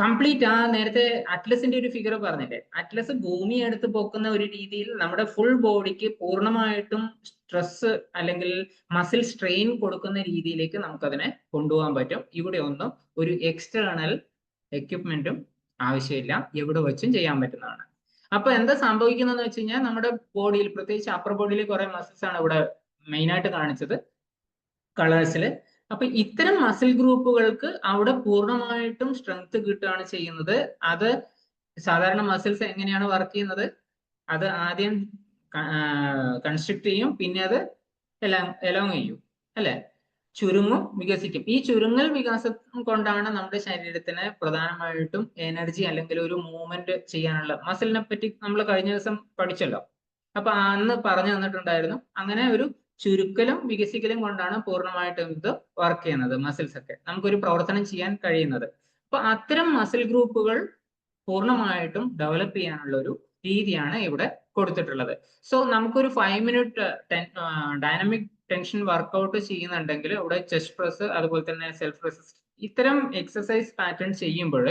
കംപ്ലീറ്റ്, ആ നേരത്തെ അറ്റ്ലസിന്റെ ഒരു ഫിഗർ പറഞ്ഞില്ലേ, അറ്റ്ലസ് ഭൂമി എടുത്ത് പൊക്കുന്ന ഒരു രീതിയിൽ നമ്മുടെ ഫുൾ ബോഡിക്ക് പൂർണ്ണമായിട്ടും സ്ട്രെസ് അല്ലെങ്കിൽ മസിൽ സ്ട്രെയിൻ കൊടുക്കുന്ന രീതിയിലേക്ക് നമുക്കതിനെ കൊണ്ടുപോകാൻ പറ്റും. ഇവിടെ ഒന്നും ഒരു എക്സ്റ്റേണൽ എക്യുപ്മെന്റും ആവശ്യമില്ല, എവിടെ വെച്ചും ചെയ്യാൻ പറ്റുന്നതാണ്. അപ്പൊ എന്താ സംഭവിക്കുന്നതെന്ന് വെച്ച് കഴിഞ്ഞാൽ, നമ്മുടെ ബോഡിയിൽ പ്രത്യേകിച്ച് അപ്പർ ബോഡിയിൽ കുറെ മസിൽസ് ആണ് ഇവിടെ മെയിൻ ആയിട്ട് കാണിച്ചത് കളേഴ്സിൽ. അപ്പൊ ഇത്തരം മസിൽ ഗ്രൂപ്പുകൾക്ക് അവിടെ പൂർണ്ണമായിട്ടും സ്ട്രെങ്ത് കിട്ടുകയാണ് ചെയ്യുന്നത്. അത് സാധാരണ മസിൽസ് എങ്ങനെയാണ് വർക്ക് ചെയ്യുന്നത്, അത് ആദ്യം കൺസ്ട്രിക്ട് ചെയ്യും, പിന്നെ അത് എലോങ് ചെയ്യും അല്ലെ, ചുരുങ്ങും വികസിക്കും. ഈ ചുരുങ്ങൽ വികാസം കൊണ്ടാണ് നമ്മുടെ ശരീരത്തിന് പ്രധാനമായിട്ടും എനർജി അല്ലെങ്കിൽ ഒരു മൂവ്മെന്റ് ചെയ്യാനുള്ള. മസിലിനെ പറ്റി നമ്മൾ കഴിഞ്ഞ ദിവസം പഠിച്ചല്ലോ, അപ്പൊ അന്ന് പറഞ്ഞു തന്നിട്ടുണ്ടായിരുന്നു. അങ്ങനെ ഒരു ചുരുക്കലും വികസിക്കലും കൊണ്ടാണ് പൂർണ്ണമായിട്ടും ഇത് വർക്ക് ചെയ്യുന്നത്, മസിൽസ് ഒക്കെ നമുക്കൊരു പ്രവർത്തനം ചെയ്യാൻ കഴിയുന്നത്. അപ്പൊ അത്തരം മസിൽ ഗ്രൂപ്പുകൾ പൂർണ്ണമായിട്ടും ഡെവലപ്പ് ചെയ്യാനുള്ള ഒരു രീതിയാണ് ഇവിടെ കൊടുത്തിട്ടുള്ളത്. സോ നമുക്കൊരു 5 മിനിറ്റ് ഡൈനാമിക് ടെൻഷൻ വർക്കൗട്ട് ചെയ്യുന്നുണ്ടെങ്കിൽ ഇവിടെ ചെസ്റ്റ് പ്രസ്, അതുപോലെ തന്നെ സെൽഫ് റെസിസ്റ്റ്, ഇത്തരം എക്സസൈസ് പാറ്റേൺ ചെയ്യുമ്പോൾ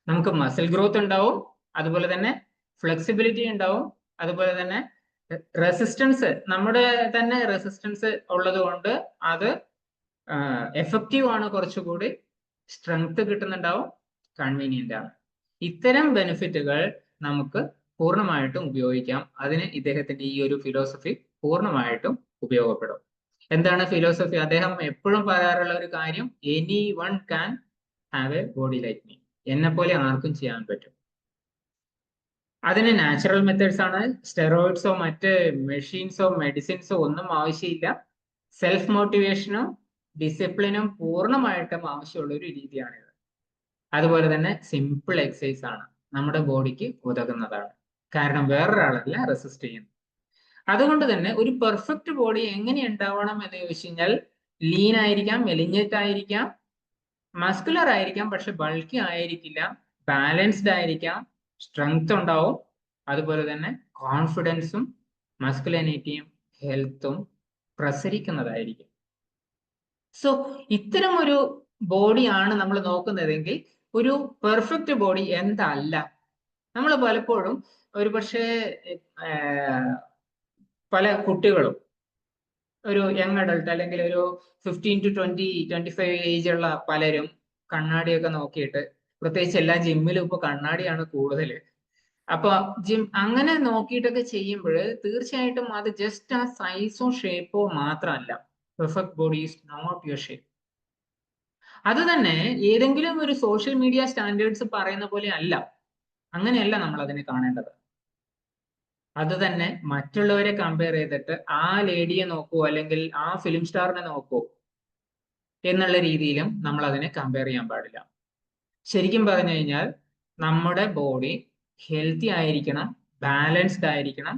നമുക്ക് മസിൽ ഗ്രോത്ത് ഉണ്ടാവും, അതുപോലെ തന്നെ ഫ്ലെക്സിബിലിറ്റി ഉണ്ടാവും, അതുപോലെ തന്നെ റെസിസ്റ്റൻസ്, നമ്മുടെ തന്നെ റെസിസ്റ്റൻസ് ഉള്ളത് കൊണ്ട് അത് എഫക്റ്റീവ് ആണ്, കുറച്ചുകൂടി സ്ട്രെങ്ത് കിട്ടുന്നുണ്ടാവും, കൺവീനിയന്റ് ആണ്. ഇത്തരം ബെനിഫിറ്റുകൾ നമുക്ക് പൂർണ്ണമായിട്ടും ഉപയോഗിക്കാം. അതിന് ഇദ്ദേഹത്തിന്റെ ഈ ഒരു ഫിലോസഫി പൂർണ്ണമായിട്ടും ഉപയോഗപ്പെടും. എന്താണ് ഫിലോസഫി? അദ്ദേഹം എപ്പോഴും പറയാറുള്ള ഒരു കാര്യം, any one can have A body like me. എന്നെ പോലെ ആർക്കും ചെയ്യാൻ പറ്റും. അതിന് നാച്ചുറൽ മെത്തേഡ്സ് ആണ്. സ്റ്റെറോയിഡ്സോ മറ്റ് മെഷീൻസോ മെഡിസിൻസോ ഒന്നും ആവശ്യമില്ല. സെൽഫ് മോട്ടിവേഷനും ഡിസിപ്ലിനും പൂർണ്ണമായിട്ടും ആവശ്യമുള്ള ഒരു രീതിയാണിത്. അതുപോലെ തന്നെ സിമ്പിൾ എക്സസൈസ് ആണ്, നമ്മുടെ ബോഡിക്ക് ഉതകുന്നതാണ്. കാരണം വേറൊരാളല്ല റെസിസ്റ്റ് ചെയ്യുന്നത്. അതുകൊണ്ട് തന്നെ ഒരു പെർഫെക്റ്റ് ബോഡി എങ്ങനെ ഉണ്ടാവണം എന്ന് ചോദിച്ചു കഴിഞ്ഞാൽ, ലീൻ ആയിരിക്കാം, മെലിഞ്ഞിട്ടായിരിക്കാം, മസ്കുലർ ആയിരിക്കാം, പക്ഷെ ബൾക്കി ആയിരിക്കില്ല, ബാലൻസ്ഡ് ആയിരിക്കാം, സ്ട്രെങ്ത് ഉണ്ടാവും, അതുപോലെ തന്നെ കോൺഫിഡൻസും മസ്കുലിനിറ്റിയും ഹെൽത്തും പ്രസരിക്കുന്നതായിരിക്കും. സോ ഇത്തരം ഒരു ബോഡിയാണ് നമ്മൾ നോക്കുന്നതെങ്കിൽ ഒരു പെർഫെക്റ്റ് ബോഡി എന്തല്ല. നമ്മൾ പലപ്പോഴും ഒരു പക്ഷേ പല കുട്ടികളും ഒരു യങ് അഡൾട്ട് അല്ലെങ്കിൽ ഒരു 15 to 25 ഏജ് ഉള്ള പലരും കണ്ണാടിയൊക്കെ നോക്കിയിട്ട്, പ്രത്യേകിച്ച് എല്ലാ ജിമ്മിലും ഇപ്പൊ കണ്ണാടിയാണ് കൂടുതൽ. അപ്പൊ അങ്ങനെ നോക്കിയിട്ടൊക്കെ ചെയ്യുമ്പോൾ തീർച്ചയായിട്ടും അത് ജസ്റ്റ് ആ സൈസോ ഷേപ്പോ മാത്രമല്ല. Perfect body is not your shape. അത് തന്നെ ഏതെങ്കിലും ഒരു സോഷ്യൽ മീഡിയ സ്റ്റാൻഡേർഡ്സ് പറയുന്ന പോലെ അല്ല. അങ്ങനെയല്ല നമ്മൾ അതിനെ കാണേണ്ടത്. അത് തന്നെ മറ്റുള്ളവരെ കമ്പയർ ചെയ്തിട്ട് ആ ലേഡിയെ നോക്കൂ അല്ലെങ്കിൽ ആ ഫിലിം സ്റ്റാറിനെ നോക്കൂ എന്നുള്ള രീതിയിലും നമ്മൾ അതിനെ കമ്പയർ ചെയ്യാൻ പാടില്ല. ശരിക്കും പറഞ്ഞു കഴിഞ്ഞാൽ നമ്മുടെ ബോഡി ഹെൽത്തി ആയിരിക്കണം, ബാലൻസ്ഡ് ആയിരിക്കണം.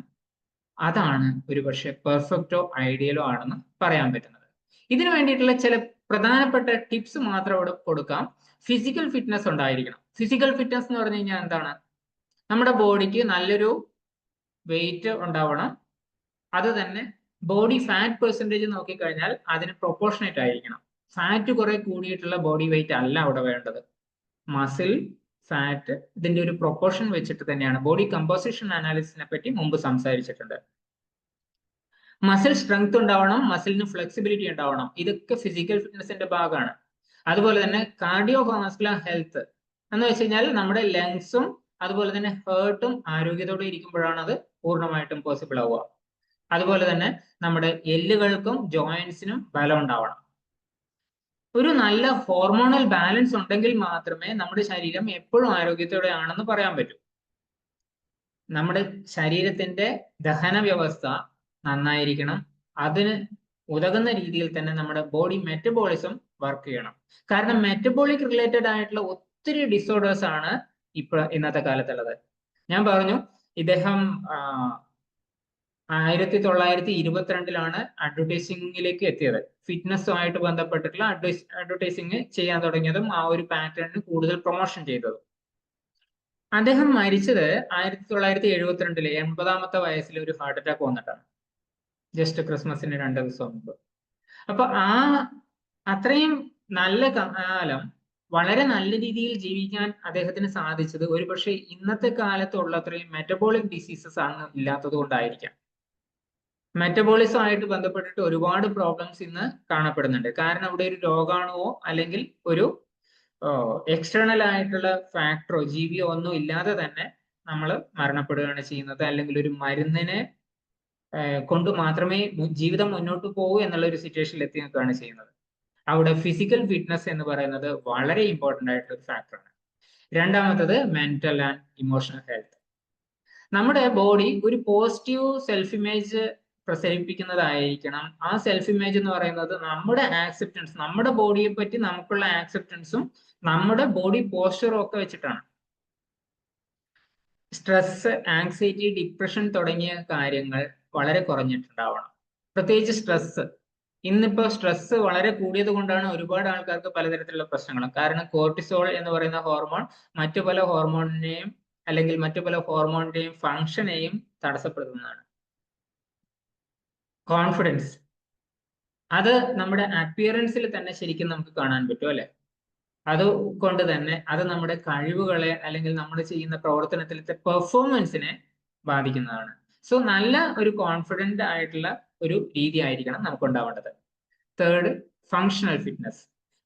അതാണ് ഒരു പക്ഷെ പെർഫെക്റ്റോ ഐഡിയലോ ആണെന്ന് പറയാൻ പറ്റുന്നത്. ഇതിനു വേണ്ടിയിട്ടുള്ള ചില പ്രധാനപ്പെട്ട ടിപ്സ് മാത്രം ഇവിടെ കൊടുക്കാം. ഫിസിക്കൽ ഫിറ്റ്നസ് ഉണ്ടായിരിക്കണം. ഫിസിക്കൽ ഫിറ്റ്നസ് എന്ന് പറഞ്ഞു കഴിഞ്ഞാൽ എന്താണ്? നമ്മുടെ ബോഡിക്ക് നല്ലൊരു വെയിറ്റ് ഉണ്ടാവണം. അത് തന്നെ ബോഡി ഫാറ്റ് പെർസെൻറ്റേജ് നോക്കിക്കഴിഞ്ഞാൽ അതിന് പ്രൊപ്പോർഷനേറ്റ് ആയിരിക്കണം. ഫാറ്റ് കുറെ കൂടിയിട്ടുള്ള ബോഡി വെയിറ്റ് അല്ല അവിടെ വേണ്ടത്. മസിൽ, ഫാറ്റ്, ഇതിന്റെ ഒരു പ്രൊപ്പോർഷൻ വെച്ചിട്ട് തന്നെയാണ്. ബോഡി കമ്പോസിഷൻ അനാലിസിസിനെ പറ്റി മുമ്പ് സംസാരിച്ചിട്ടുണ്ട്. മസിൽ സ്ട്രെങ്ത് ഉണ്ടാവണം, മസിലിന് ഫ്ലെക്സിബിലിറ്റി ഉണ്ടാവണം. ഇതൊക്കെ ഫിസിക്കൽ ഫിറ്റ്നസിന്റെ ഭാഗമാണ്. അതുപോലെ തന്നെ കാർഡിയോ വാസ്കുലർ ഹെൽത്ത് എന്ന് വെച്ച് കഴിഞ്ഞാൽ നമ്മുടെ ലങ്സും അതുപോലെ തന്നെ ഹേർട്ടും ആരോഗ്യത്തോടെ ഇരിക്കുമ്പോഴാണ് അത് പൂർണ്ണമായിട്ടും പോസിബിൾ ആവുക. അതുപോലെ തന്നെ നമ്മുടെ എല്ലുകൾക്കും ജോയിന്റ്സിനും ബലം ഉണ്ടാവണം. ഒരു നല്ല ഹോർമോണൽ ബാലൻസ് ഉണ്ടെങ്കിൽ മാത്രമേ നമ്മുടെ ശരീരം എപ്പോഴും ആരോഗ്യത്തോടെ ആണെന്ന് പറയാൻ പറ്റൂ. നമ്മുടെ ശരീരത്തിന്റെ ദഹന വ്യവസ്ഥ നന്നായിരിക്കണം. അതിന് ഉതകുന്ന രീതിയിൽ തന്നെ നമ്മുടെ ബോഡി മെറ്റബോളിസം വർക്ക് ചെയ്യണം. കാരണം മെറ്റബോളിക് റിലേറ്റഡ് ആയിട്ടുള്ള ഒത്തിരി ഡിസോർഡേഴ്സ് ആണ് ഇന്നത്തെ കാലത്തുള്ളത്. ഞാൻ പറഞ്ഞു ഇദ്ദേഹം 1922 അഡ്വർടൈസിംഗിലേക്ക് എത്തിയത്. ഫിറ്റ്നസ്സുമായിട്ട് ബന്ധപ്പെട്ടിട്ടുള്ള അഡ്വർടൈസിങ് ചെയ്യാൻ തുടങ്ങിയതും ആ ഒരു പാറ്റേണിന് കൂടുതൽ പ്രൊമോഷൻ ചെയ്തതും. അദ്ദേഹം മരിച്ചത് 1972 80-ാമത്തെ വയസ്സിൽ ഒരു ഹാർട്ട് അറ്റാക്ക് വന്നിട്ടാണ്, ജസ്റ്റ് ക്രിസ്മസിന് 2 ദിവസം മുമ്പ്. അപ്പൊ അത്രയും നല്ല കാലം വളരെ നല്ല രീതിയിൽ ജീവിക്കാൻ അദ്ദേഹത്തിന് സാധിച്ചത് ഒരുപക്ഷെ ഇന്നത്തെ കാലത്തുള്ള അത്രയും മെറ്റബോളിക് ഡിസീസസ് ആണ് ഇല്ലാത്തത് കൊണ്ടായിരിക്കാം. മെറ്റബോളിസം ആയിട്ട് ബന്ധപ്പെട്ടിട്ട് ഒരുപാട് പ്രോബ്ലംസ് ഇന്ന് കാണപ്പെടുന്നുണ്ട്. കാരണം അവിടെ ഒരു രോഗാണുവോ അല്ലെങ്കിൽ ഒരു എക്സ്റ്റേണൽ ആയിട്ടുള്ള ഫാക്ടറോ ജീവിയോ ഒന്നും ഇല്ലാതെ തന്നെ നമ്മൾ മരണപ്പെടുകയാണ് ചെയ്യുന്നത്. അല്ലെങ്കിൽ ഒരു മരുന്നിനെ കൊണ്ട് മാത്രമേ ജീവിതം മുന്നോട്ട് പോകൂ എന്നുള്ള ഒരു സിറ്റുവേഷനിൽ എത്തി നിൽക്കുകയാണ് ചെയ്യുന്നത്. അവിടെ ഫിസിക്കൽ ഫിറ്റ്നസ് എന്ന് പറയുന്നത് വളരെ ഇമ്പോർട്ടൻ്റ് ആയിട്ടുള്ള ഒരു ഫാക്ടറാണ്. രണ്ടാമത്തത് മെന്റൽ ആൻഡ് ഇമോഷണൽ ഹെൽത്ത്. നമ്മുടെ ബോഡി ഒരു പോസിറ്റീവ് സെൽഫ് ഇമേജ് പ്രസരിപ്പിക്കുന്നതായിരിക്കണം. ആ സെൽഫ് ഇമേജ് എന്ന് പറയുന്നത് നമ്മുടെ ആക്സെപ്റ്റൻസ്, നമ്മുടെ ബോഡിയെ പറ്റി നമുക്കുള്ള ആക്സെപ്റ്റൻസും നമ്മുടെ ബോഡി പോസ്ചറും ഒക്കെ വെച്ചിട്ടാണ്. സ്ട്രെസ്, ആങ്സൈറ്റി, ഡിപ്രഷൻ തുടങ്ങിയ കാര്യങ്ങൾ വളരെ കുറഞ്ഞിട്ടുണ്ടാവണം. പ്രത്യേകിച്ച് സ്ട്രെസ്. ഇന്നിപ്പോ സ്ട്രെസ് വളരെ കൂടിയത് കൊണ്ടാണ് ഒരുപാട് ആൾക്കാർക്ക് പലതരത്തിലുള്ള പ്രശ്നങ്ങളും. കാരണം കോർട്ടിസോൾ എന്ന് പറയുന്ന ഹോർമോൺ മറ്റു പല ഹോർമോണിനെയും അല്ലെങ്കിൽ മറ്റു പല ഹോർമോണിന്റെയും ഫംഗ്ഷനെയും തടസ്സപ്പെടുത്തുന്നതാണ്. കോൺഫിഡൻസ്, അത് നമ്മുടെ അപ്പിയറൻസിൽ തന്നെ ശരിക്കും നമുക്ക് കാണാൻ പറ്റും അല്ലെ. അതുകൊണ്ട് തന്നെ അത് നമ്മുടെ കഴിവുകളെ അല്ലെങ്കിൽ നമ്മൾ ചെയ്യുന്ന പ്രവർത്തനത്തിലത്തെ പെർഫോമൻസിനെ ബാധിക്കുന്നതാണ്. സോ നല്ല ഒരു കോൺഫിഡന്റ് ആയിട്ടുള്ള ഒരു രീതി ആയിരിക്കണം നമുക്ക് ഉണ്ടാവേണ്ടത്. Third, functional fitness.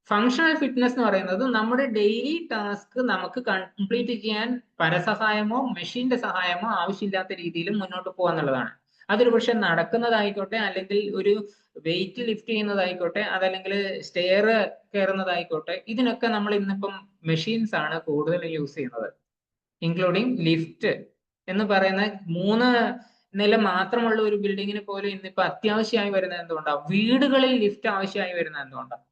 Functional fitness എന്ന് പറയുന്നത് നമ്മുടെ ഡെയിലി ടാസ്ക് നമുക്ക് കംപ്ലീറ്റ് ചെയ്യാൻ പരസഹായമോ മെഷീന്റെ സഹായമോ ആവശ്യമില്ലാത്ത രീതിയിൽ മുന്നോട്ട് പോകുക എന്നുള്ളതാണ്. അതൊരു പക്ഷെ നടക്കുന്നതായിക്കോട്ടെ, അല്ലെങ്കിൽ ഒരു വെയിറ്റ് ലിഫ്റ്റ് ചെയ്യുന്നതായിക്കോട്ടെ, അതല്ലെങ്കിൽ സ്റ്റെയർ കയറുന്നതായിക്കോട്ടെ, ഇതിനൊക്കെ നമ്മൾ ഇന്നിപ്പം മെഷീൻസ് ആണ് കൂടുതൽ യൂസ് ചെയ്യുന്നത്. ഇൻക്ലൂഡിങ് ലിഫ്റ്റ് എന്ന് പറയുന്ന 3 നില മാത്രമുള്ള ഒരു ബിൽഡിങ്ങിന് പോലും ഇന്നിപ്പോ അത്യാവശ്യമായി വരുന്നത് എന്തുകൊണ്ടാണ്? വീടുകളിൽ ലിഫ്റ്റ് ആവശ്യമായി വരുന്നത് എന്തുകൊണ്ടാണ്?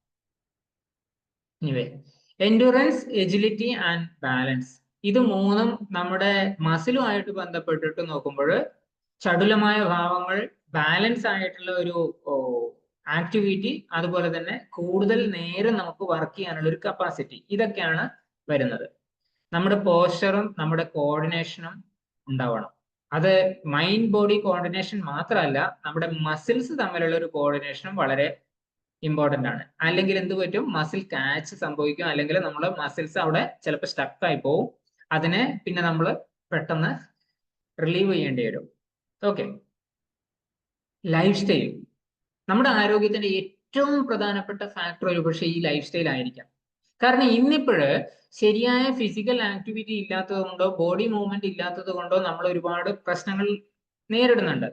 Endurance, agility and balance. ഇത് 3ഉം നമ്മുടെ മസിലുമായിട്ട് ബന്ധപ്പെട്ടിട്ട് നോക്കുമ്പോൾ ചടുലമായ ഭാവങ്ങൾ, ബാലൻസ് ആയിട്ടുള്ള ഒരു ആക്ടിവിറ്റി, അതുപോലെ തന്നെ കൂടുതൽ നേരം നമുക്ക് വർക്ക് ചെയ്യാനുള്ള ഒരു കപ്പാസിറ്റി, ഇതൊക്കെയാണ് വരുന്നത്. നമ്മുടെ പോസ്ചറും നമ്മുടെ കോർഡിനേഷനും ഉണ്ടാവണം. അത് മൈൻഡ് ബോഡി കോർഡിനേഷൻ മാത്രമല്ല, നമ്മുടെ മസിൽസ് തമ്മിലുള്ള ഒരു കോർഡിനേഷനും വളരെ ഇമ്പോർട്ടൻ്റ് ആണ്. അല്ലെങ്കിൽ എന്ത് പറ്റും? മസിൽ കാച്ച് സംഭവിക്കും, അല്ലെങ്കിൽ നമ്മുടെ മസിൽസ് അവിടെ ചിലപ്പോൾ സ്റ്റക്കായി പോവും. അതിനെ പിന്നെ നമ്മൾ പെട്ടെന്ന് റിലീവ് ചെയ്യേണ്ടി വരും. Okay, life style. നമ്മുടെ ആരോഗ്യത്തിന്റെ ഏറ്റവും പ്രധാനപ്പെട്ട ഫാക്ടർ ഒരു പക്ഷേ ഈ ലൈഫ് സ്റ്റൈൽ ആയിരിക്കാം. കാരണം ഇന്നിപ്പോഴ് ശരിയായ ഫിസിക്കൽ ആക്ടിവിറ്റി ഇല്ലാത്തത് കൊണ്ടോ ബോഡി മൂവ്മെന്റ് ഇല്ലാത്തത് കൊണ്ടോ നമ്മൾ ഒരുപാട് പ്രശ്നങ്ങൾ നേരിടുന്നുണ്ട്.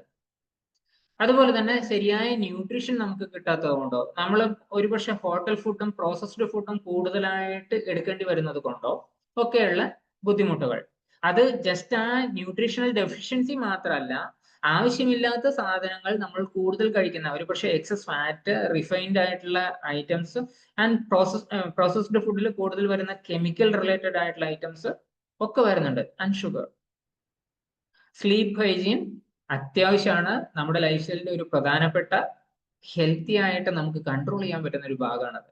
അതുപോലെ തന്നെ ശരിയായ ന്യൂട്രീഷൻ നമുക്ക് കിട്ടാത്തത് കൊണ്ടോ, നമ്മൾ ഒരുപക്ഷെ ഹോട്ടൽ ഫുഡും പ്രോസസ്ഡ് ഫുഡും കൂടുതലായിട്ട് എടുക്കേണ്ടി വരുന്നത് കൊണ്ടോ ഒക്കെയുള്ള ബുദ്ധിമുട്ടുകൾ. അത് ജസ്റ്റ് ആ ന്യൂട്രീഷണൽ ഡെഫിഷ്യൻസി മാത്രമല്ല, ആവശ്യമില്ലാത്ത സാധനങ്ങൾ നമ്മൾ കൂടുതൽ കഴിക്കുന്ന, ഒരുപക്ഷെ എക്സസ് ഫാറ്റ്, റിഫൈൻഡ് ആയിട്ടുള്ള ഐറ്റംസ് ആൻഡ് പ്രോസസ്ഡ് ഫുഡിൽ കൂടുതൽ വരുന്ന കെമിക്കൽ റിലേറ്റഡ് ആയിട്ടുള്ള ഐറ്റംസ് ഒക്കെ വരുന്നുണ്ട്. And sugar. സ്ലീപ്പ് ഹൈജീൻ അത്യാവശ്യമാണ്. നമ്മുടെ ലൈഫ് സ്റ്റൈലിന്റെ ഒരു പ്രധാനപ്പെട്ട ഹെൽത്തി ആയിട്ട് നമുക്ക് കൺട്രോൾ ചെയ്യാൻ പറ്റുന്ന ഒരു ഭാഗമാണത്.